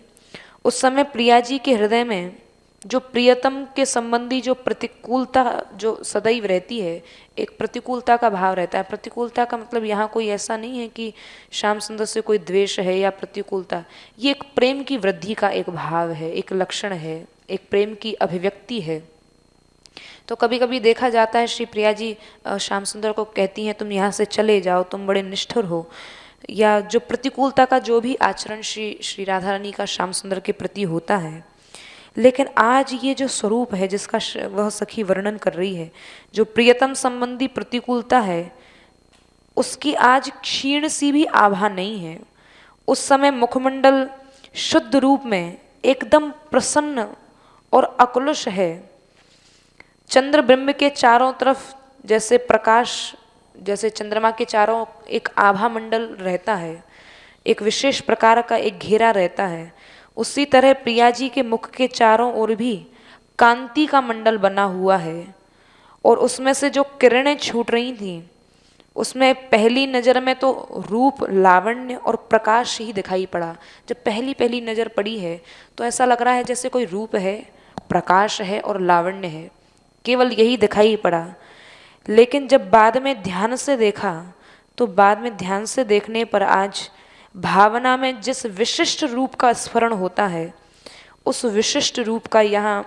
उस समय प्रिया जी के हृदय में जो प्रियतम के संबंधी जो प्रतिकूलता जो सदैव रहती है, एक प्रतिकूलता का भाव रहता है। प्रतिकूलता का मतलब यहाँ कोई ऐसा नहीं है कि श्याम सुंदर से कोई द्वेष है या प्रतिकूलता, ये एक प्रेम की वृद्धि का एक भाव है, एक लक्षण है, एक प्रेम की अभिव्यक्ति है। तो कभी कभी देखा जाता है श्री प्रिया जी श्याम सुंदर को कहती हैं तुम यहाँ से चले जाओ, तुम बड़े निष्ठुर हो, या जो प्रतिकूलता का जो भी आचरण श्री श्री राधा रानी का श्याम सुंदर के प्रति होता है। लेकिन आज ये जो स्वरूप है जिसका वह सखी वर्णन कर रही है, जो प्रियतम संबंधी प्रतिकूलता है, उसकी आज क्षीण सी भी आभा नहीं है। उस समय मुखमंडल शुद्ध रूप में एकदम प्रसन्न और अकलुष है। चंद्र बिंब के चारों तरफ जैसे प्रकाश, जैसे चंद्रमा के चारों एक आभा मंडल रहता है, एक विशेष प्रकार का एक घेरा रहता है, उसी तरह प्रिया जी के मुख के चारों ओर भी कांति का मंडल बना हुआ है। और उसमें से जो किरणें छूट रही थीं, उसमें पहली नज़र में तो रूप, लावण्य और प्रकाश ही दिखाई पड़ा। जब पहली पहली नज़र पड़ी है तो ऐसा लग रहा है जैसे कोई रूप है, प्रकाश है और लावण्य है, केवल यही दिखाई पड़ा। लेकिन जब बाद में ध्यान से देखा तो बाद में ध्यान से देखने पर आज भावना में जिस विशिष्ट रूप का स्मरण होता है, उस विशिष्ट रूप का यहाँ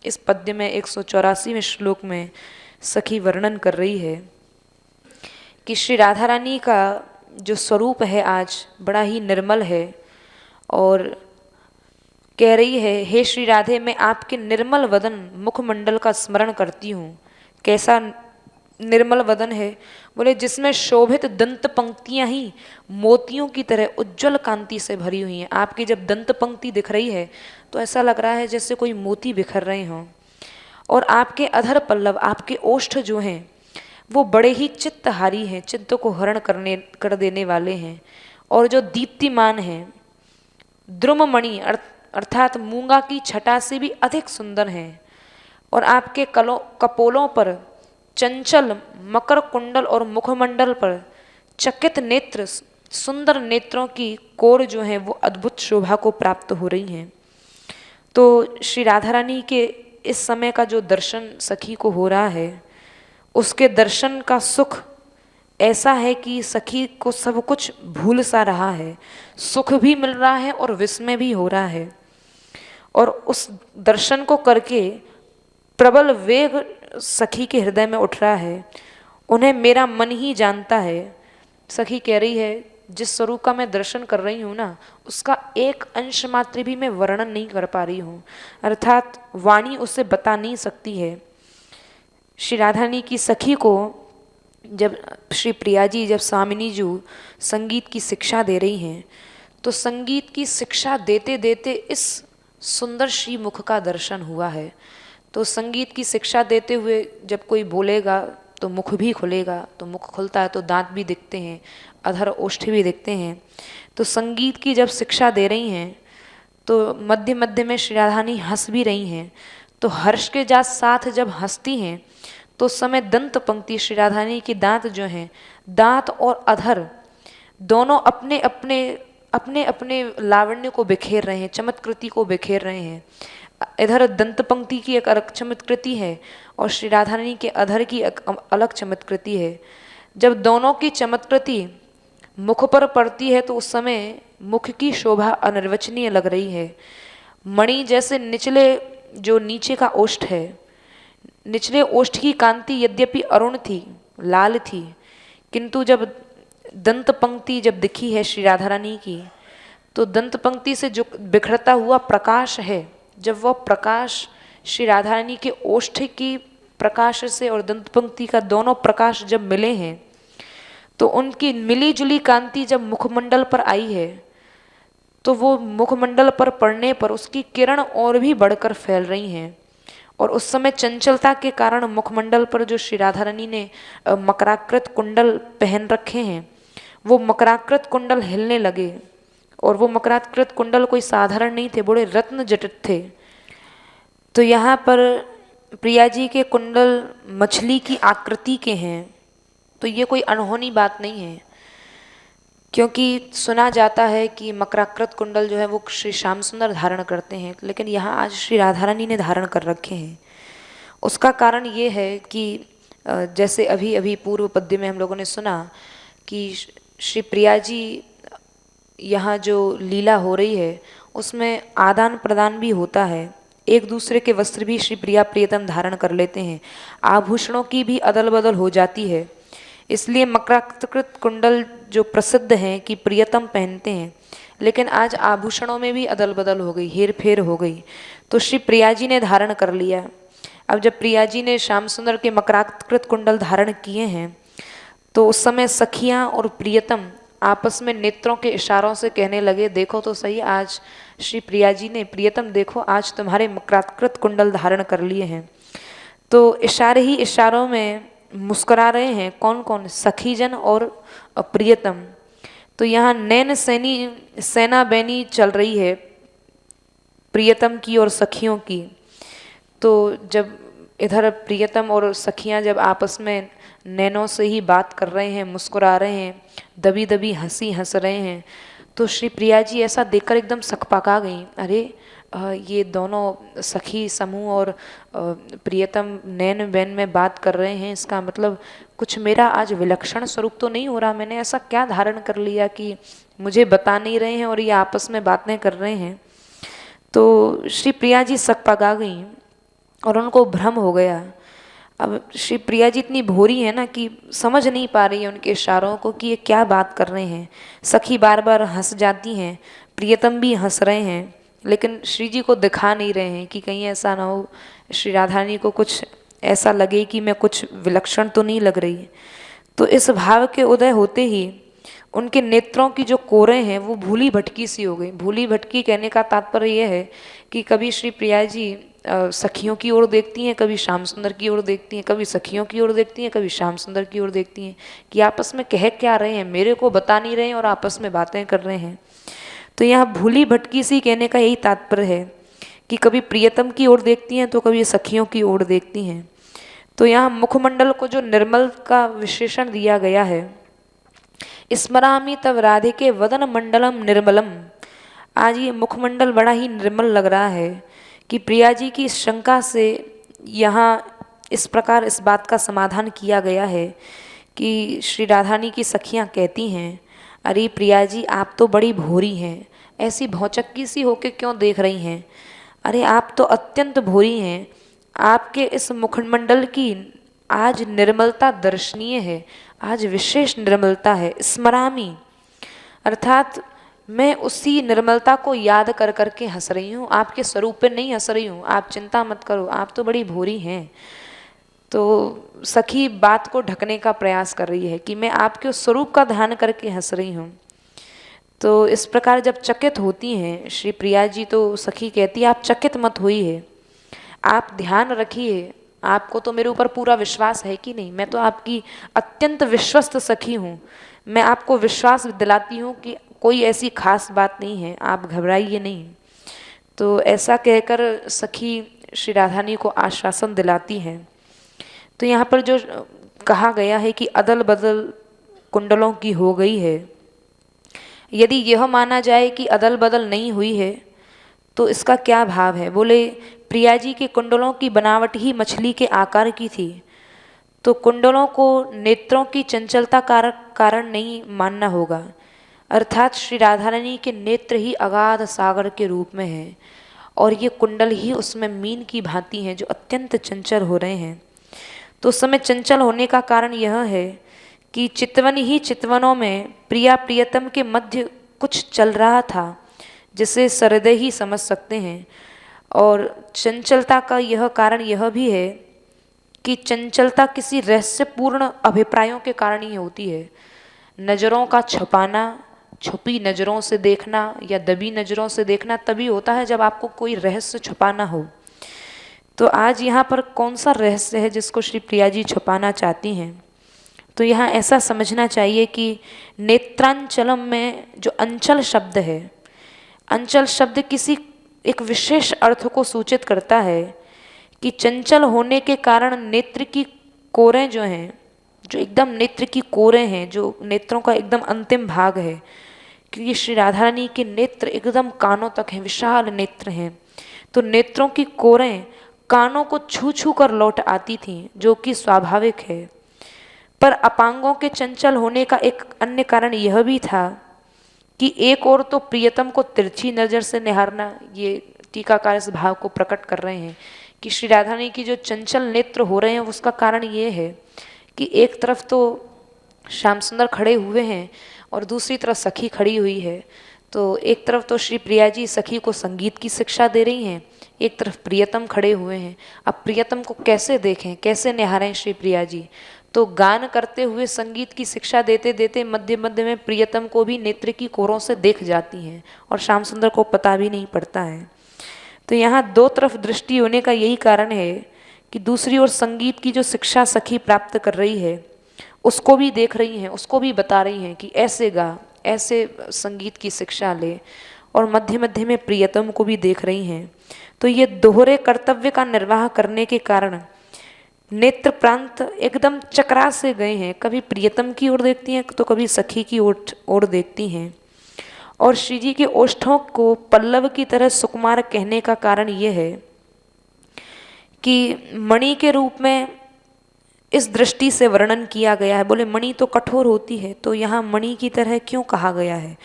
इस पद्य में 184वें श्लोक में सखी वर्णन कर रही है कि श्री राधा रानी का जो स्वरूप है आज बड़ा ही निर्मल है। और कह रही है, हे श्री राधे, मैं आपके निर्मल वदन मुखमंडल का स्मरण करती हूँ। कैसा निर्मल वदन है? बोले जिसमें शोभित दंत पंक्तियाँ ही मोतियों की तरह उज्जवल कांति से भरी हुई हैं। आपकी जब दंत पंक्ति दिख रही है तो ऐसा लग रहा है जैसे कोई मोती बिखर रहे हों। और आपके अधर पल्लव, आपके ओष्ठ जो हैं वो बड़े ही चित्तहारी हैं, चित्त को हरण कर देने वाले हैं। और जो दीप्तिमान हैं, द्रुममणि अर्थात मूंगा की छटा से भी अधिक सुंदर हैं। और आपके कपोलों पर चंचल मकर कुंडल और मुखमंडल पर चकित नेत्र, सुंदर नेत्रों की कोर जो है वो अद्भुत शोभा को प्राप्त हो रही हैं। तो श्री राधा रानी के इस समय का जो दर्शन सखी को हो रहा है, उसके दर्शन का सुख ऐसा है कि सखी को सब कुछ भूल सा रहा है। सुख भी मिल रहा है और विस्मय भी हो रहा है। और उस दर्शन को करके प्रबल वेग सखी के हृदय में उठ रहा है। उन्हें मेरा मन ही जानता है। सखी कह रही है, जिस स्वरूप का मैं दर्शन कर रही हूँ ना, उसका एक अंश मात्र भी मैं वर्णन नहीं कर पा रही हूँ, अर्थात वाणी उसे बता नहीं सकती है। श्री राधा रानी की सखी को जब श्री प्रिया जी, जब स्वामिनी जी संगीत की शिक्षा दे रही हैं, तो संगीत की शिक्षा देते देते इस सुंदर श्री मुख का दर्शन हुआ है। तो संगीत की शिक्षा देते हुए जब कोई बोलेगा तो मुख भी खुलेगा, तो मुख खुलता है तो दांत भी दिखते हैं, अधर ओष्ठ भी दिखते हैं। तो संगीत की जब शिक्षा दे रही हैं तो मध्य मध्य में श्री राधा रानी हंस भी रही हैं। तो हर्ष के साथ जब हंसती हैं तो उस समय दंत पंक्ति, श्री राधा रानी के दांत जो हैं, दांत और अधर दोनों अपने अपने लावण्य को बिखेर रहे हैं, चमत्कृति को बिखेर रहे हैं। इधर दंत पंक्ति की एक अलग चमत्कृति है और श्री राधा रानी के अधर की एक अलग चमत्कृति है। जब दोनों की चमत्कृति मुख पर पड़ती है तो उस समय मुख की शोभा अनिर्वचनीय लग रही है। मणि जैसे निचले, जो नीचे का ओष्ठ है, निचले ओष्ठ की कांति यद्यपि अरुण थी, लाल थी, किंतु जब दंत पंक्ति जब दिखी है श्री राधा रानी की, तो दंत पंक्ति से जो बिखरता हुआ प्रकाश है, जब वह प्रकाश श्री राधा रानी के ओष्ठ की प्रकाश से और दंत पंक्ति का दोनों प्रकाश जब मिले हैं, तो उनकी मिली जुली कांति जब मुखमंडल पर आई है, तो वो मुखमंडल पर पड़ने पर उसकी किरण और भी बढ़कर फैल रही हैं। और उस समय चंचलता के कारण मुखमंडल पर जो श्री राधा रानी ने मकराकृत कुंडल पहन रखे हैं, वो मकराकृत कुंडल हिलने लगे। और वो मकराकृत कुंडल कोई साधारण नहीं थे, बड़े रत्न जटित थे। तो यहाँ पर प्रिया जी के कुंडल मछली की आकृति के हैं, तो ये कोई अनहोनी बात नहीं है, क्योंकि सुना जाता है कि मकराकृत कुंडल जो है वो श्री श्याम सुंदर धारण करते हैं, लेकिन यहाँ आज श्री राधा रानी ने धारण कर रखे हैं। उसका कारण ये है कि जैसे अभी अभी पूर्व पद्य में हम लोगों ने सुना कि श्री प्रिया जी यहाँ जो लीला हो रही है उसमें आदान प्रदान भी होता है। एक दूसरे के वस्त्र भी श्री प्रिया प्रियतम धारण कर लेते हैं। आभूषणों की भी अदल बदल हो जाती है। इसलिए मकराकृत कुंडल जो प्रसिद्ध हैं कि प्रियतम पहनते हैं, लेकिन आज आभूषणों में भी अदल बदल हो गई, हेर फेर हो गई। तो श्री प्रिया जी ने धारण कर लिया। अब जब प्रिया जी ने श्याम सुंदर के मकराकृत कुंडल धारण किए हैं, तो उस समय सखियां और प्रियतम आपस में नेत्रों के इशारों से कहने लगे, देखो तो सही, आज श्री प्रिया जी ने, प्रियतम देखो आज तुम्हारे मकराकृत कुंडल धारण कर लिए हैं। तो इशारे ही इशारों में मुस्कुरा रहे हैं। कौन कौन? सखीजन और प्रियतम। तो यहाँ नैन सेना बैनी चल रही है प्रियतम की और सखियों की। तो जब इधर प्रियतम और सखियां जब आपस में नैनों से ही बात कर रहे हैं, मुस्कुरा रहे हैं, दबी दबी हंसी हंस रहे हैं, तो श्री प्रिया जी ऐसा देखकर एकदम सकपका गई। अरे ये दोनों सखी समूह और प्रियतम नैन बैन में बात कर रहे हैं, इसका मतलब कुछ मेरा आज विलक्षण स्वरूप तो नहीं हो रहा। मैंने ऐसा क्या धारण कर लिया कि मुझे बता नहीं रहे हैं और ये आपस में बातें कर रहे हैं। तो श्री प्रिया जी सकपका गई और उनको भ्रम हो गया। अब श्री प्रिया जी इतनी भोरी है ना कि समझ नहीं पा रही है उनके इशारों को कि ये क्या बात कर रहे हैं। सखी बार बार हंस जाती हैं, प्रियतम भी हंस रहे हैं, लेकिन श्री जी को दिखा नहीं रहे हैं कि कहीं ऐसा ना हो श्री राधारानी को कुछ ऐसा लगे कि मैं कुछ विलक्षण तो नहीं लग रही। तो इस भाव के उदय होते ही उनके नेत्रों की जो कोरें हैं वो भूली भटकी सी हो गई। भूली भटकी कहने का तात्पर्य यह है कि कभी श्री प्रिया जी सखियों की ओर देखती हैं, कभी श्याम सुंदर की ओर देखती हैं, कभी सखियों की ओर देखती हैं, कभी श्याम सुंदर की ओर देखती हैं कि आपस में कह क्या रहे हैं, मेरे को बता नहीं रहे हैं और आपस में बातें कर रहे हैं। तो यहाँ भूली भटकी सी कहने का यही तात्पर्य है कि कभी प्रियतम की ओर देखती हैं तो कभी सखियों की ओर देखती हैं। तो यहाँ मुखमंडल को जो निर्मल का विशेषण दिया गया है, स्मरामि तव राधिके वदन मंडलम निर्मलम। आज ये मुखमंडल बड़ा ही निर्मल लग रहा है कि प्रिया जी की शंका से यहाँ इस प्रकार इस बात का समाधान किया गया है कि श्री राधारानी की सखियाँ कहती हैं, अरे प्रिया जी आप तो बड़ी भोरी हैं, ऐसी भौचक्की सी होके क्यों देख रही हैं? अरे आप तो अत्यंत भोरी हैं, आपके इस मुखमंडल की आज निर्मलता दर्शनीय है, आज विशेष निर्मलता है। स्मरामी अर्थात मैं उसी निर्मलता को याद कर करके हंस रही हूँ, आपके स्वरूप पे नहीं हंस रही हूँ। आप चिंता मत करो, आप तो बड़ी भोरी हैं। तो सखी बात को ढकने का प्रयास कर रही है कि मैं आपके उस स्वरूप का ध्यान करके हंस रही हूँ। तो इस प्रकार जब चकित होती हैं श्री प्रिया जी, तो सखी कहती है आप चकित मत होइए, आप ध्यान रखिए, आपको तो मेरे ऊपर पूरा विश्वास है कि नहीं? मैं तो आपकी अत्यंत विश्वस्त सखी हूँ, मैं आपको विश्वास दिलाती हूँ कि कोई ऐसी खास बात नहीं है, आप घबराइए नहीं। तो ऐसा कहकर सखी श्री राधारानी को आश्वासन दिलाती हैं। तो यहाँ पर जो कहा गया है कि अदल बदल कुंडलों की हो गई है, यदि यह माना जाए कि अदल बदल नहीं हुई है तो इसका क्या भाव है? बोले प्रिया जी के कुंडलों की बनावट ही मछली के आकार की थी, तो कुंडलों को नेत्रों की चंचलता कारण नहीं मानना होगा। अर्थात श्री राधारानी के नेत्र ही अगाध सागर के रूप में हैं और ये कुंडल ही उसमें मीन की भांति हैं जो अत्यंत चंचल हो रहे हैं। तो उस समय चंचल होने का कारण यह है कि चितवन ही चितवनों में प्रिया प्रियतम के मध्य कुछ चल रहा था जिसे सहृदय ही समझ सकते हैं। और चंचलता का यह कारण यह भी है कि चंचलता किसी रहस्यपूर्ण अभिप्रायों के कारण ही होती है। नज़रों का छुपाना, छुपी नज़रों से देखना या दबी नज़रों से देखना तभी होता है जब आपको कोई रहस्य छुपाना हो। तो आज यहाँ पर कौन सा रहस्य है जिसको श्री प्रिया जी छुपाना चाहती हैं? तो यहाँ ऐसा समझना चाहिए कि नेत्रांचलम में जो अंचल शब्द है, अंचल शब्द किसी एक विशेष अर्थ को सूचित करता है कि चंचल होने के कारण नेत्र की कोरें जो हैं, जो एकदम नेत्र की कोरें हैं, जो नेत्रों का एकदम अंतिम भाग है, क्योंकि श्री राधारानी के नेत्र एकदम कानों तक हैं, विशाल नेत्र हैं, तो नेत्रों की कोरें कानों को छू छू कर लौट आती थीं, जो कि स्वाभाविक है। पर अपांगों के चंचल होने का एक अन्य कारण यह भी था कि एक और तो प्रियतम को तिरछी नज़र से निहारना ये टीकाकार इस भाव को प्रकट कर रहे हैं कि श्री राधा रानी की जो चंचल नेत्र हो रहे हैं उसका कारण ये है कि एक तरफ तो श्याम सुंदर खड़े हुए हैं और दूसरी तरफ सखी खड़ी हुई है। तो एक तरफ तो श्री प्रिया जी सखी को संगीत की शिक्षा दे रही हैं, एक तरफ प्रियतम खड़े हुए हैं। अब प्रियतम को कैसे देखें, कैसे निहारें श्री प्रिया जी? तो गान करते हुए संगीत की शिक्षा देते देते मध्य मध्य में प्रियतम को भी नेत्र की कोरों से देख जाती हैं और श्याम सुंदर को पता भी नहीं पड़ता है। तो यहाँ दो तरफ दृष्टि होने का यही कारण है कि दूसरी ओर संगीत की जो शिक्षा सखी प्राप्त कर रही है उसको भी देख रही हैं, उसको भी बता रही हैं कि ऐसे गा, ऐसे संगीत की शिक्षा ले, और मध्य मध्य में प्रियतम को भी देख रही हैं। तो ये दोहरे कर्तव्य का निर्वाह करने के कारण नेत्र प्रांत एकदम चकरा से गए हैं, कभी प्रियतम की ओर देखती हैं तो कभी सखी की ओर देखती हैं। और श्री जी के ओष्ठों को पल्लव की तरह सुकुमार कहने का कारण यह है कि मणि के रूप में इस दृष्टि से वर्णन किया गया है। बोले मणि तो कठोर होती है, तो यहाँ मणि की तरह क्यों कहा गया है?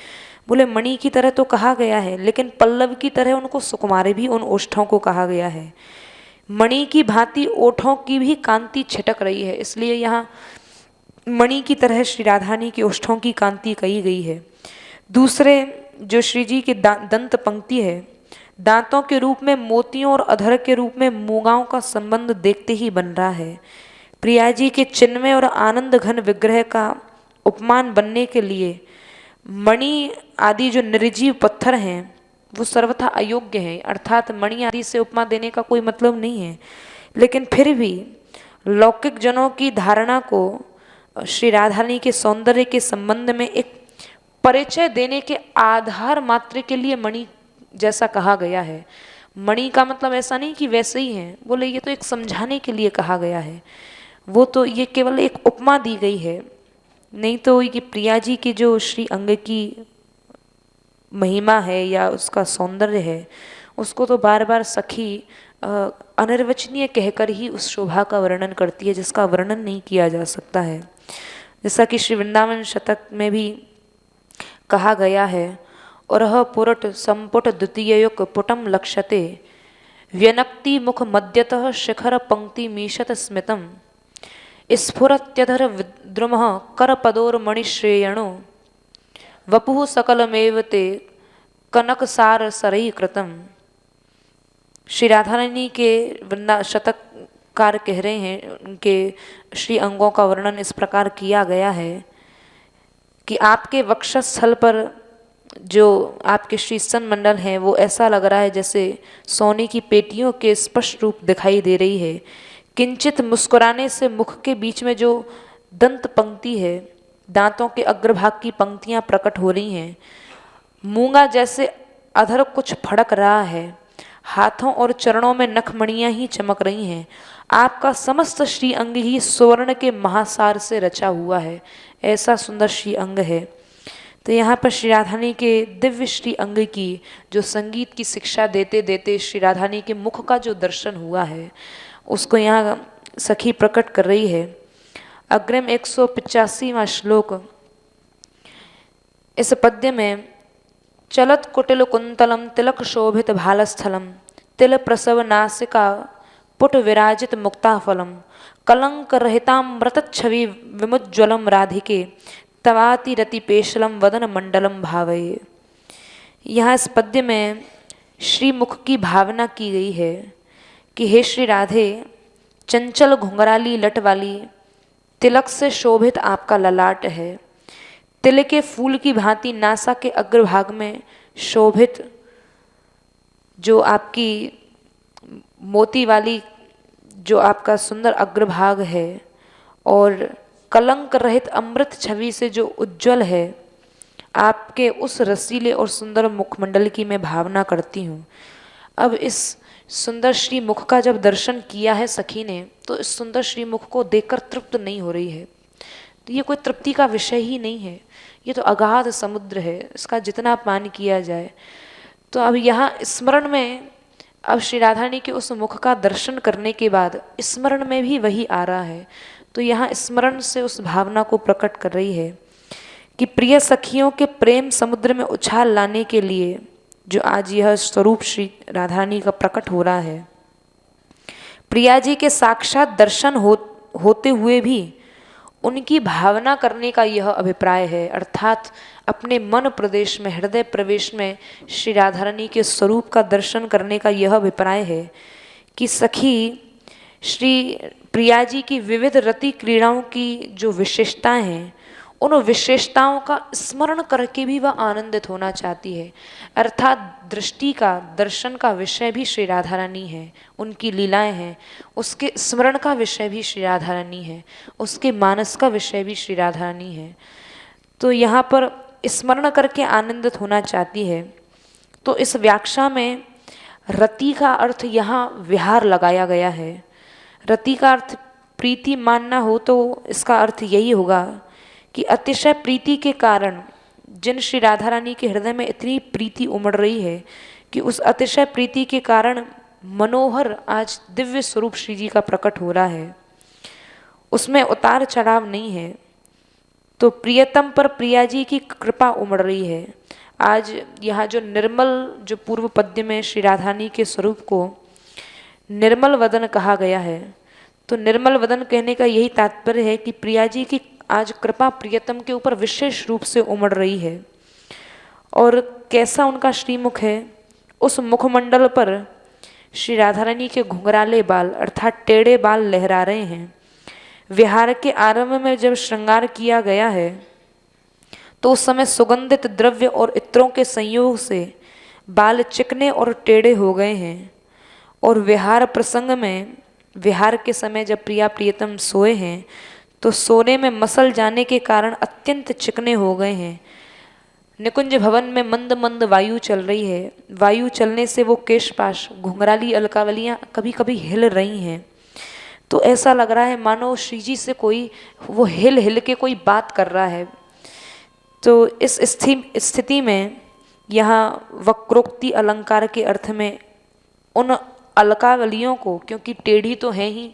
बोले मणि की तरह तो कहा गया है, लेकिन पल्लव की तरह उनको सुकुमारे भी उन ओष्ठों को कहा गया है। मणि की भांति ओठों की भी कांति छिटक रही है, इसलिए यहाँ मणि की तरह श्री राधारानी के ओष्ठों की कांति कही गई है। दूसरे जो श्री जी की दंत पंक्ति है, दांतों के रूप में मोतियों और अधर के रूप में मूंगाओं का संबंध देखते ही बन रहा है। प्रिया जी के चिन्मय और आनंद घन विग्रह का उपमान बनने के लिए मणि आदि जो निर्जीव पत्थर हैं वो सर्वथा अयोग्य हैं, अर्थात मणि आदि से उपमा देने का कोई मतलब नहीं है। लेकिन फिर भी लौकिक जनों की धारणा को श्री राधारानी के सौंदर्य के संबंध में एक परिचय देने के आधार मात्र के लिए मणि जैसा कहा गया है। मणि का मतलब ऐसा नहीं कि वैसे ही हैं, बोले ये तो एक समझाने के लिए कहा गया है, वो तो ये केवल एक उपमा दी गई है। नहीं तो ये प्रिया जी की जो श्री अंग की महिमा है या उसका सौंदर्य है उसको तो बार बार सखी अनिर्वचनीय कहकर ही उस शोभा का वर्णन करती है जिसका वर्णन नहीं किया जा सकता है। जैसा कि श्री वृंदावन शतक में भी कहा गया है, और पुरट संपुट द्वितीयुक पुटम लक्ष्यते व्यनक्ति मुख मध्यतः शिखर पंक्ति मीशत स्मितम स्फुरत्यधर विद्रुम करपदोर्मणिश्रेयणो वपुः सकलमेव ते कनकसार सरई कृतम। श्री राधारानी के शतककार कह रहे हैं, उनके श्री अंगों का वर्णन इस प्रकार किया गया है कि आपके वक्षस्थल पर जो आपके श्री स्तन मंडल हैं वो ऐसा लग रहा है जैसे सोने की पेटियों के स्पष्ट रूप दिखाई दे रही है। किंचित मुस्कुराने से मुख के बीच में जो दंत पंक्ति है, दांतों के अग्रभाग की पंक्तियां प्रकट हो रही हैं। मूंगा जैसे अधर कुछ फड़क रहा है, हाथों और चरणों में नखमणियां ही चमक रही हैं। आपका समस्त श्री अंग ही स्वर्ण के महासार से रचा हुआ है, ऐसा सुंदर श्री अंग है। तो यहाँ पर श्री राधारानी के दिव्य श्री अंग की जो संगीत की शिक्षा देते देते श्री राधारानी के मुख का जो दर्शन हुआ है उसको यहाँ सखी प्रकट कर रही है। अग्रिम 185वां श्लोक, इस पद्य में चलत कुटिल कुंतलम तिलक शोभित भालस्थलम तिल प्रसव नासिका पुट विराजित मुक्ताफलम कलंक रहितामृत छवि विमुज्ज्वलम राधिके तवाति रति पेशलम वदन मंडलम भावये। यहाँ इस पद्य में श्री मुख की भावना की गई है कि हे श्री राधे, चंचल घुंघराली लट वाली तिलक से शोभित आपका ललाट है। तिल के फूल की भांति नासा के अग्रभाग में शोभित जो आपकी मोती वाली जो आपका सुंदर अग्रभाग है और कलंक रहित अमृत छवि से जो उज्जवल है, आपके उस रसीले और सुंदर मुखमंडल की मैं भावना करती हूँ। अब इस सुंदर श्री मुख का जब दर्शन किया है सखी ने, तो इस सुंदर श्री मुख को देखकर तृप्त नहीं हो रही है। तो ये कोई तृप्ति का विषय ही नहीं है, ये तो अगाध समुद्र है, इसका जितना पान किया जाए। तो अब यहाँ स्मरण में, अब श्री राधारानी के उस मुख का दर्शन करने के बाद स्मरण में भी वही आ रहा है। तो यहाँ स्मरण से उस भावना को प्रकट कर रही है कि प्रिय सखियों के प्रेम समुद्र में उछाल लाने के लिए जो आज यह स्वरूप श्री राधा रानी का प्रकट हो रहा है। प्रिया जी के साक्षात दर्शन होते हुए भी उनकी भावना करने का यह अभिप्राय है, अर्थात अपने मन प्रदेश में, हृदय प्रवेश में श्री राधा रानी के स्वरूप का दर्शन करने का यह अभिप्राय है कि सखी श्री प्रिया जी की विविध रति क्रीड़ाओं की जो विशेषताएं हैं, उन विशेषताओं का स्मरण करके भी वह आनंदित होना चाहती है। अर्थात दृष्टि का, दर्शन का विषय भी श्री राधा रानी है, उनकी लीलाएं हैं, उसके स्मरण का विषय भी श्री राधा रानी है, उसके मानस का विषय भी श्री राधा रानी है। तो यहाँ पर स्मरण करके आनंदित होना चाहती है। तो इस व्याख्या में रति का अर्थ यहाँ विहार लगाया गया है। रति का अर्थ प्रीति मानना हो तो इसका अर्थ यही होगा कि अतिशय प्रीति के कारण जिन श्री राधा रानी के हृदय में इतनी प्रीति उमड़ रही है कि उस अतिशय प्रीति के कारण मनोहर आज दिव्य स्वरूप श्री जी का प्रकट हो रहा है, उसमें उतार चढ़ाव नहीं है। तो प्रियतम पर प्रिया जी की कृपा उमड़ रही है। आज यहाँ जो निर्मल, जो पूर्व पद्य में श्री राधा रानी के स्वरूप को निर्मल वदन कहा गया है, तो निर्मल वदन कहने का यही तात्पर्य है कि प्रिया जी की आज कृपा प्रियतम के ऊपर विशेष रूप से उमड़ रही है। और कैसा उनका श्रीमुख है, उस मुखमंडल पर श्री राधा रानी के घुंघराले बाल अर्थात टेढ़े बाल लहरा रहे हैं। विहार के आरंभ में जब श्रृंगार किया गया है तो उस समय सुगंधित द्रव्य और इत्रों के संयोग से बाल चिकने और टेढ़े हो गए हैं। और विहार प्रसंग में, विहार के समय जब प्रिया प्रियतम सोए हैं तो सोने में मसल जाने के कारण अत्यंत चिकने हो गए हैं। निकुंज भवन में मंद मंद वायु चल रही है, वायु चलने से वो केशपाश, घुंघराली अलकावलियाँ कभी कभी हिल रही हैं। तो ऐसा लग रहा है मानो श्री जी से कोई वो हिल हिल के कोई बात कर रहा है। तो इस स्थिति में यहाँ वक्रोक्ति अलंकार के अर्थ में उन अलकावलियों को, क्योंकि टेढ़ी तो है ही,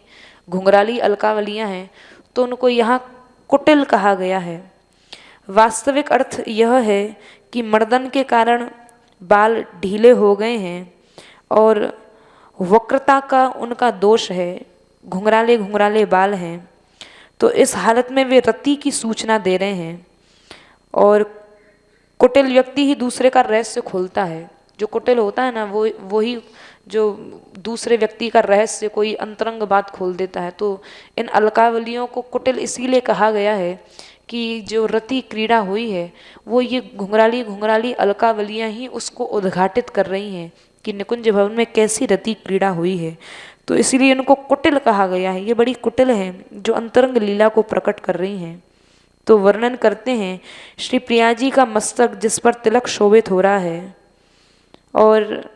घुंघराली अलकावलियाँ हैं, तो उनको यहाँ कुटिल कहा गया है। वास्तविक अर्थ यह है कि मर्दन के कारण बाल ढीले हो गए हैं और वक्रता का उनका दोष है, घुंघराले घुंघराले बाल हैं। तो इस हालत में वे रति की सूचना दे रहे हैं। और कुटिल व्यक्ति ही दूसरे का रहस्य खोलता है। जो कुटिल होता है ना, वही जो दूसरे व्यक्ति का रहस्य, कोई अंतरंग बात खोल देता है। तो इन अलकावलियों को कुटिल इसीलिए कहा गया है कि जो रति क्रीड़ा हुई है वो ये घुंघराली घुंघराली अलकावलियाँ ही उसको उद्घाटित कर रही हैं कि निकुंज भवन में कैसी रति क्रीड़ा हुई है। तो इसीलिए इनको कुटिल कहा गया है। ये बड़ी कुटिल हैं जो अंतरंग लीला को प्रकट कर रही हैं। तो वर्णन करते हैं श्री प्रिया जी का मस्तक जिस पर तिलक शोभित हो रहा है, और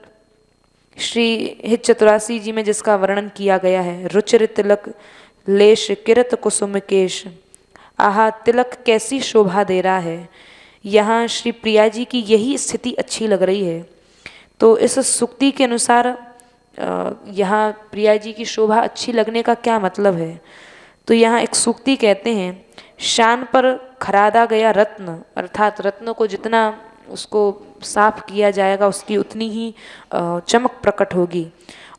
श्री हित चतुरासी जी में जिसका वर्णन किया गया है, रुचिर तिलक लेश किरत कुसुम केश, आहा तिलक कैसी शोभा दे रहा है। यहाँ श्री प्रिया जी की यही स्थिति अच्छी लग रही है। तो इस सुक्ति के अनुसार यहाँ प्रिया जी की शोभा अच्छी लगने का क्या मतलब है। तो यहाँ एक सूक्ति कहते हैं, शान पर खरादा गया रत्न, अर्थात रत्न को जितना उसको साफ किया जाएगा उसकी उतनी ही चमक प्रकट होगी।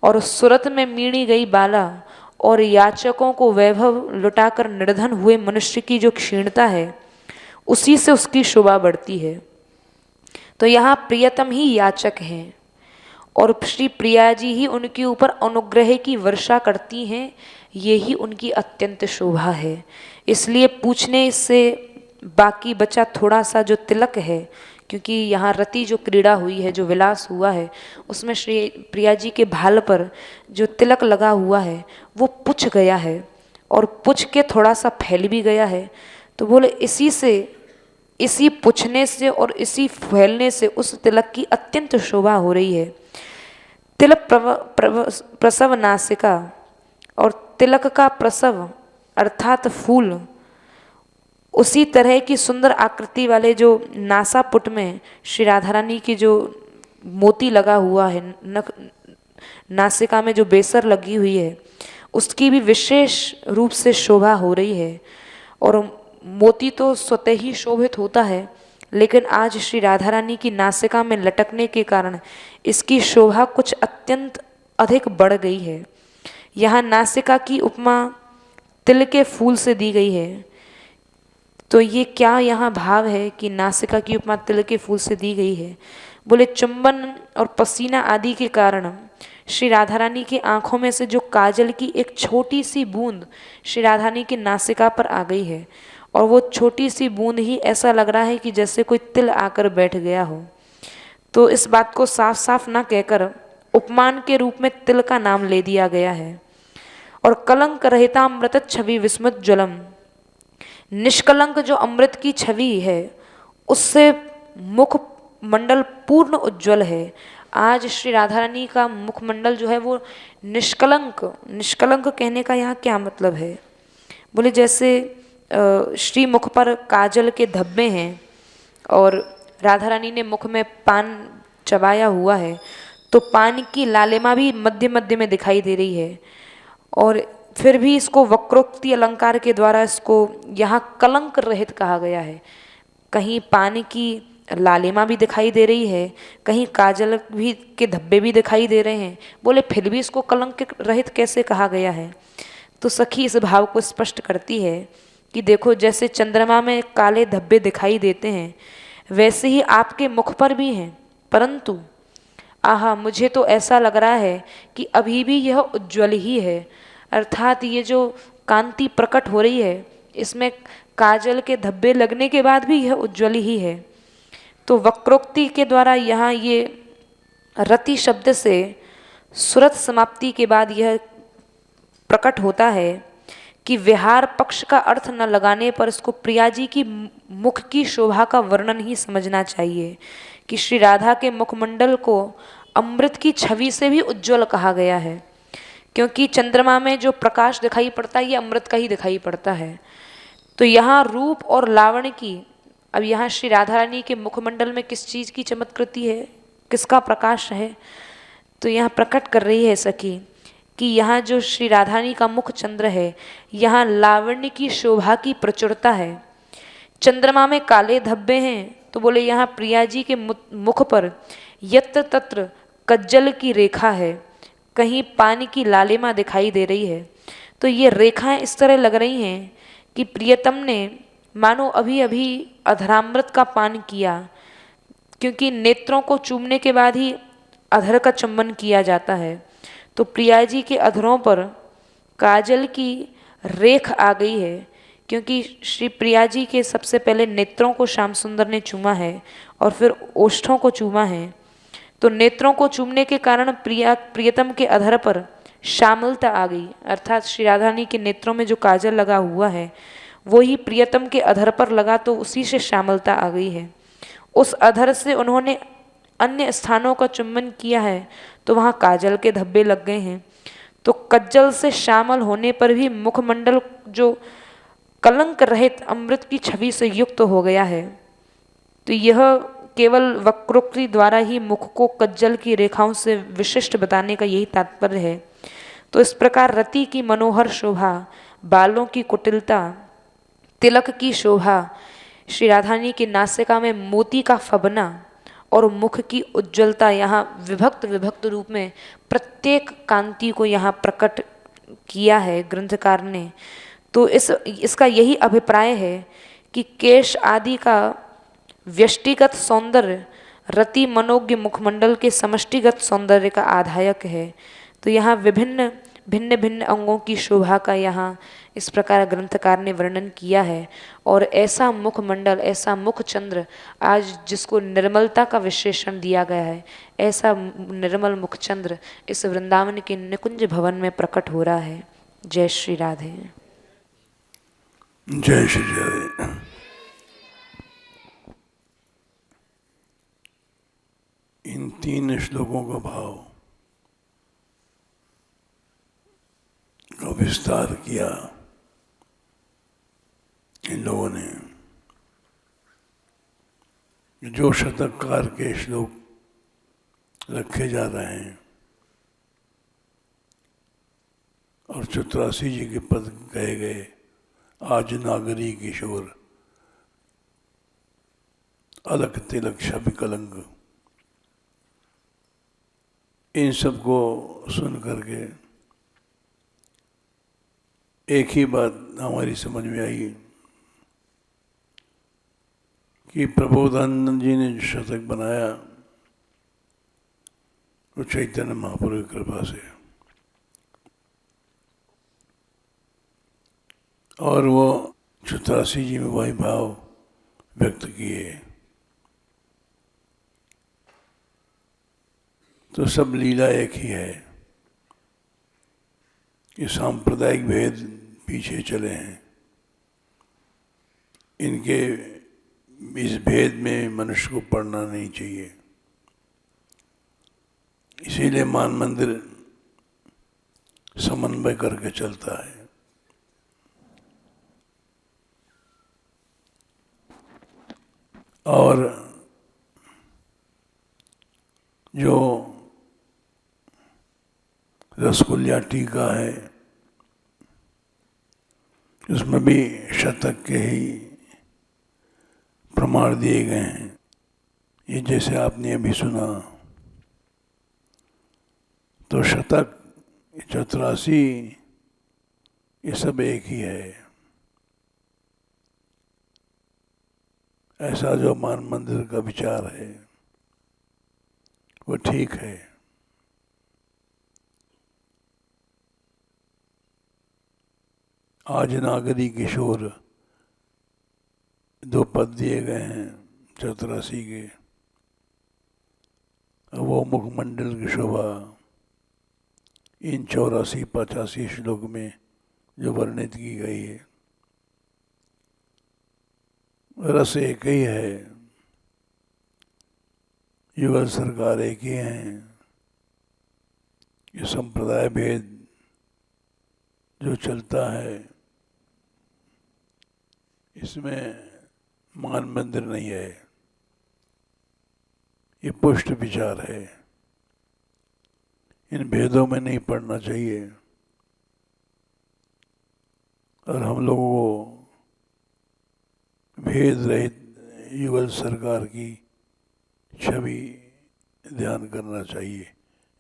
और सुरत में मीणी गई बाला, और याचकों को वैभव लुटाकर निर्धन हुए मनुष्य की जो क्षीणता है उसी से उसकी शोभा बढ़ती है। तो यहाँ प्रियतम ही याचक हैं और श्री प्रिया जी ही उनके ऊपर अनुग्रह की वर्षा करती हैं, यही उनकी अत्यंत शोभा है। इसलिए पूछने से बाकी बचा थोड़ा सा जो तिलक है, क्योंकि यहाँ रति जो क्रीड़ा हुई है, जो विलास हुआ है, उसमें श्री प्रिया जी के भाल पर जो तिलक लगा हुआ है वो पुछ गया है और पुछ के थोड़ा सा फैल भी गया है। तो बोले इसी से, इसी पुछने से और इसी फैलने से उस तिलक की अत्यंत शोभा हो रही है। तिलक प्रसव नासिका, और तिलक का प्रसव अर्थात फूल, उसी तरह की सुंदर आकृति वाले जो नासापुट में श्री राधा रानी की जो मोती लगा हुआ है, नख नासिका में जो बेसर लगी हुई है, उसकी भी विशेष रूप से शोभा हो रही है। और मोती तो स्वतः ही शोभित होता है, लेकिन आज श्री राधा रानी की नासिका में लटकने के कारण इसकी शोभा कुछ अत्यंत अधिक बढ़ गई है। यहाँ नासिका की उपमा तिल के फूल से दी गई है। तो ये क्या यहाँ भाव है कि नासिका की उपमा तिल के फूल से दी गई है? बोले चुंबन और पसीना आदि के कारण श्री राधा रानी की आंखों में से जो काजल की एक छोटी सी बूंद श्री राधा रानी की नासिका पर आ गई है, और वो छोटी सी बूंद ही ऐसा लग रहा है कि जैसे कोई तिल आकर बैठ गया हो। तो इस बात को साफ साफ ना कहकर उपमान के रूप में तिल का नाम ले दिया गया है। और कलंक रहिता अमृत छवि विस्मृत ज्वलम, निष्कलंक जो अमृत की छवि है उससे मुख मंडल पूर्ण उज्जवल है। आज श्री राधा रानी का मुखमंडल जो है वो निष्कलंक, निष्कलंक कहने का यहाँ क्या मतलब है? बोले जैसे श्री मुख पर काजल के धब्बे हैं और राधा रानी ने मुख में पान चबाया हुआ है, तो पान की लालिमा भी मध्य मध्य में दिखाई दे रही है, और फिर भी इसको वक्रोक्ति अलंकार के द्वारा इसको यहाँ कलंक रहित कहा गया है। कहीं पान की लालिमा भी दिखाई दे रही है, कहीं काजल भी के धब्बे भी दिखाई दे रहे हैं, बोले फिर भी इसको कलंक रहित कैसे कहा गया है? तो सखी इस भाव को स्पष्ट करती है कि देखो, जैसे चंद्रमा में काले धब्बे दिखाई देते हैं वैसे ही आपके मुख पर भी हैं, परंतु आहा, मुझे तो ऐसा लग रहा है कि अभी भी यह उज्ज्वल ही है। अर्थात ये जो कांति प्रकट हो रही है इसमें काजल के धब्बे लगने के बाद भी यह उज्ज्वल ही है। तो वक्रोक्ति के द्वारा यहाँ ये रति शब्द से सुरत समाप्ति के बाद यह प्रकट होता है कि विहार पक्ष का अर्थ न लगाने पर इसको प्रिया जी की मुख की शोभा का वर्णन ही समझना चाहिए कि श्री राधा के मुखमंडल को अमृत की छवि से भी उज्जवल कहा गया है, क्योंकि चंद्रमा में जो प्रकाश दिखाई पड़ता है ये अमृत का ही दिखाई पड़ता है। तो यहाँ रूप और लावण्य की, अब यहाँ श्री राधा रानी के मुखमंडल में किस चीज़ की चमत्कृति है, किसका प्रकाश है, तो यहाँ प्रकट कर रही है सखी कि यहाँ जो श्री राधा रानी का मुख चंद्र है यहाँ लावण्य की शोभा की प्रचुरता है। चंद्रमा में काले धब्बे हैं तो बोले यहाँ प्रिया जी के मुख पर यत्र तत्र कज्जल की रेखा है, कहीं पानी की लालिमा दिखाई दे रही है। तो ये रेखाएं इस तरह लग रही हैं कि प्रियतम ने मानो अभी अभी अधरामृत का पान किया, क्योंकि नेत्रों को चूमने के बाद ही अधर का चुंबन किया जाता है। तो प्रिया जी के अधरों पर काजल की रेख आ गई है, क्योंकि श्री प्रिया जी के सबसे पहले नेत्रों को श्याम सुंदर ने चूमा है और फिर ओष्ठों को चूमा है। तो नेत्रों को चूमने के कारण प्रियतम के अधर पर श्यामलता आ गई, अर्थात श्री राधा रानी के नेत्रों में जो काजल लगा हुआ है वो ही प्रियतम के अधर पर लगा, तो उसी से श्यामलता आ गई है। उस अधर से उन्होंने अन्य स्थानों का चुंबन किया है तो वहाँ काजल के धब्बे लग गए हैं। तो कज्जल से श्यामल होने पर भी मुखमंडल जो कलंक रहित अमृत की छवि से युक्त हो गया है। तो यह केवल वक्रोक्ति द्वारा ही मुख को कज्जल की रेखाओं से विशिष्ट बताने का यही तात्पर्य है। तो इस प्रकार रति की मनोहर शोभा, बालों की कुटिलता, तिलक की शोभा, श्री राधा रानी की नासिका में मोती का फबना और मुख की उज्ज्वलता यहाँ विभक्त विभक्त रूप में प्रत्येक कांति को यहाँ प्रकट किया है ग्रंथकार ने। तो इसका यही अभिप्राय है कि केश आदि का व्यष्टिगत सौंदर्य रति मनोज्ञ मुखमंडल के समष्टिगत सौंदर्य का आधायक है। तो यहाँ विभिन्न भिन्न भिन्न अंगों की शोभा का यहाँ इस प्रकार ग्रंथकार ने वर्णन किया है। और ऐसा मुखमंडल, ऐसा मुख चंद्र आज जिसको निर्मलता का विशेषण दिया गया है, ऐसा निर्मल मुख चंद्र इस वृंदावन के निकुंज भवन में प्रकट हो रहा है। जय श्री राधे। जय श्री राधे। इन 3 श्लोकों का भाव का विस्तार किया इन लोगों ने। जो शतककार के श्लोक रखे जा रहे हैं और 84 जी के पद कहे गए, आज नागरी किशोर अलग तिलक छवि कलंक, इन सब को सुन करके एक ही बात हमारी समझ में आई कि प्रबोधानंद जी ने जो शतक बनाया वो चैतन्य महाप्रभु की कृपा से, और वो 84 जी में वही भाव व्यक्त किए। तो सब लीला एक ही है। ये सांप्रदायिक भेद पीछे चले हैं, इनके इस भेद में मनुष्य को पड़ना नहीं चाहिए। इसीलिए मान मंदिर समन्वय करके चलता है। और जो रसगुल्ला टीका है उसमें भी शतक के ही प्रमाण दिए गए हैं। ये जैसे आपने अभी सुना, तो शतक 84 ये सब एक ही है। ऐसा जो मान मंदिर का विचार है वो ठीक है। आज नागरी किशोर 2 पद दिए गए हैं 84 के, वो मुखमंडल की शोभा इन 84-85 श्लोक में जो वर्णित की गई है, रस एक ही है, युगल सरकार एक ही है। ये संप्रदाय भेद जो चलता है इसमें मान मंदिर नहीं है, ये पुष्ट विचार है। इन भेदों में नहीं पड़ना चाहिए और हम लोगों को भेद रहित युगल सरकार की छवि ध्यान करना चाहिए।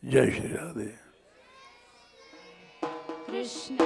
जय श्री राधे। कृष्ण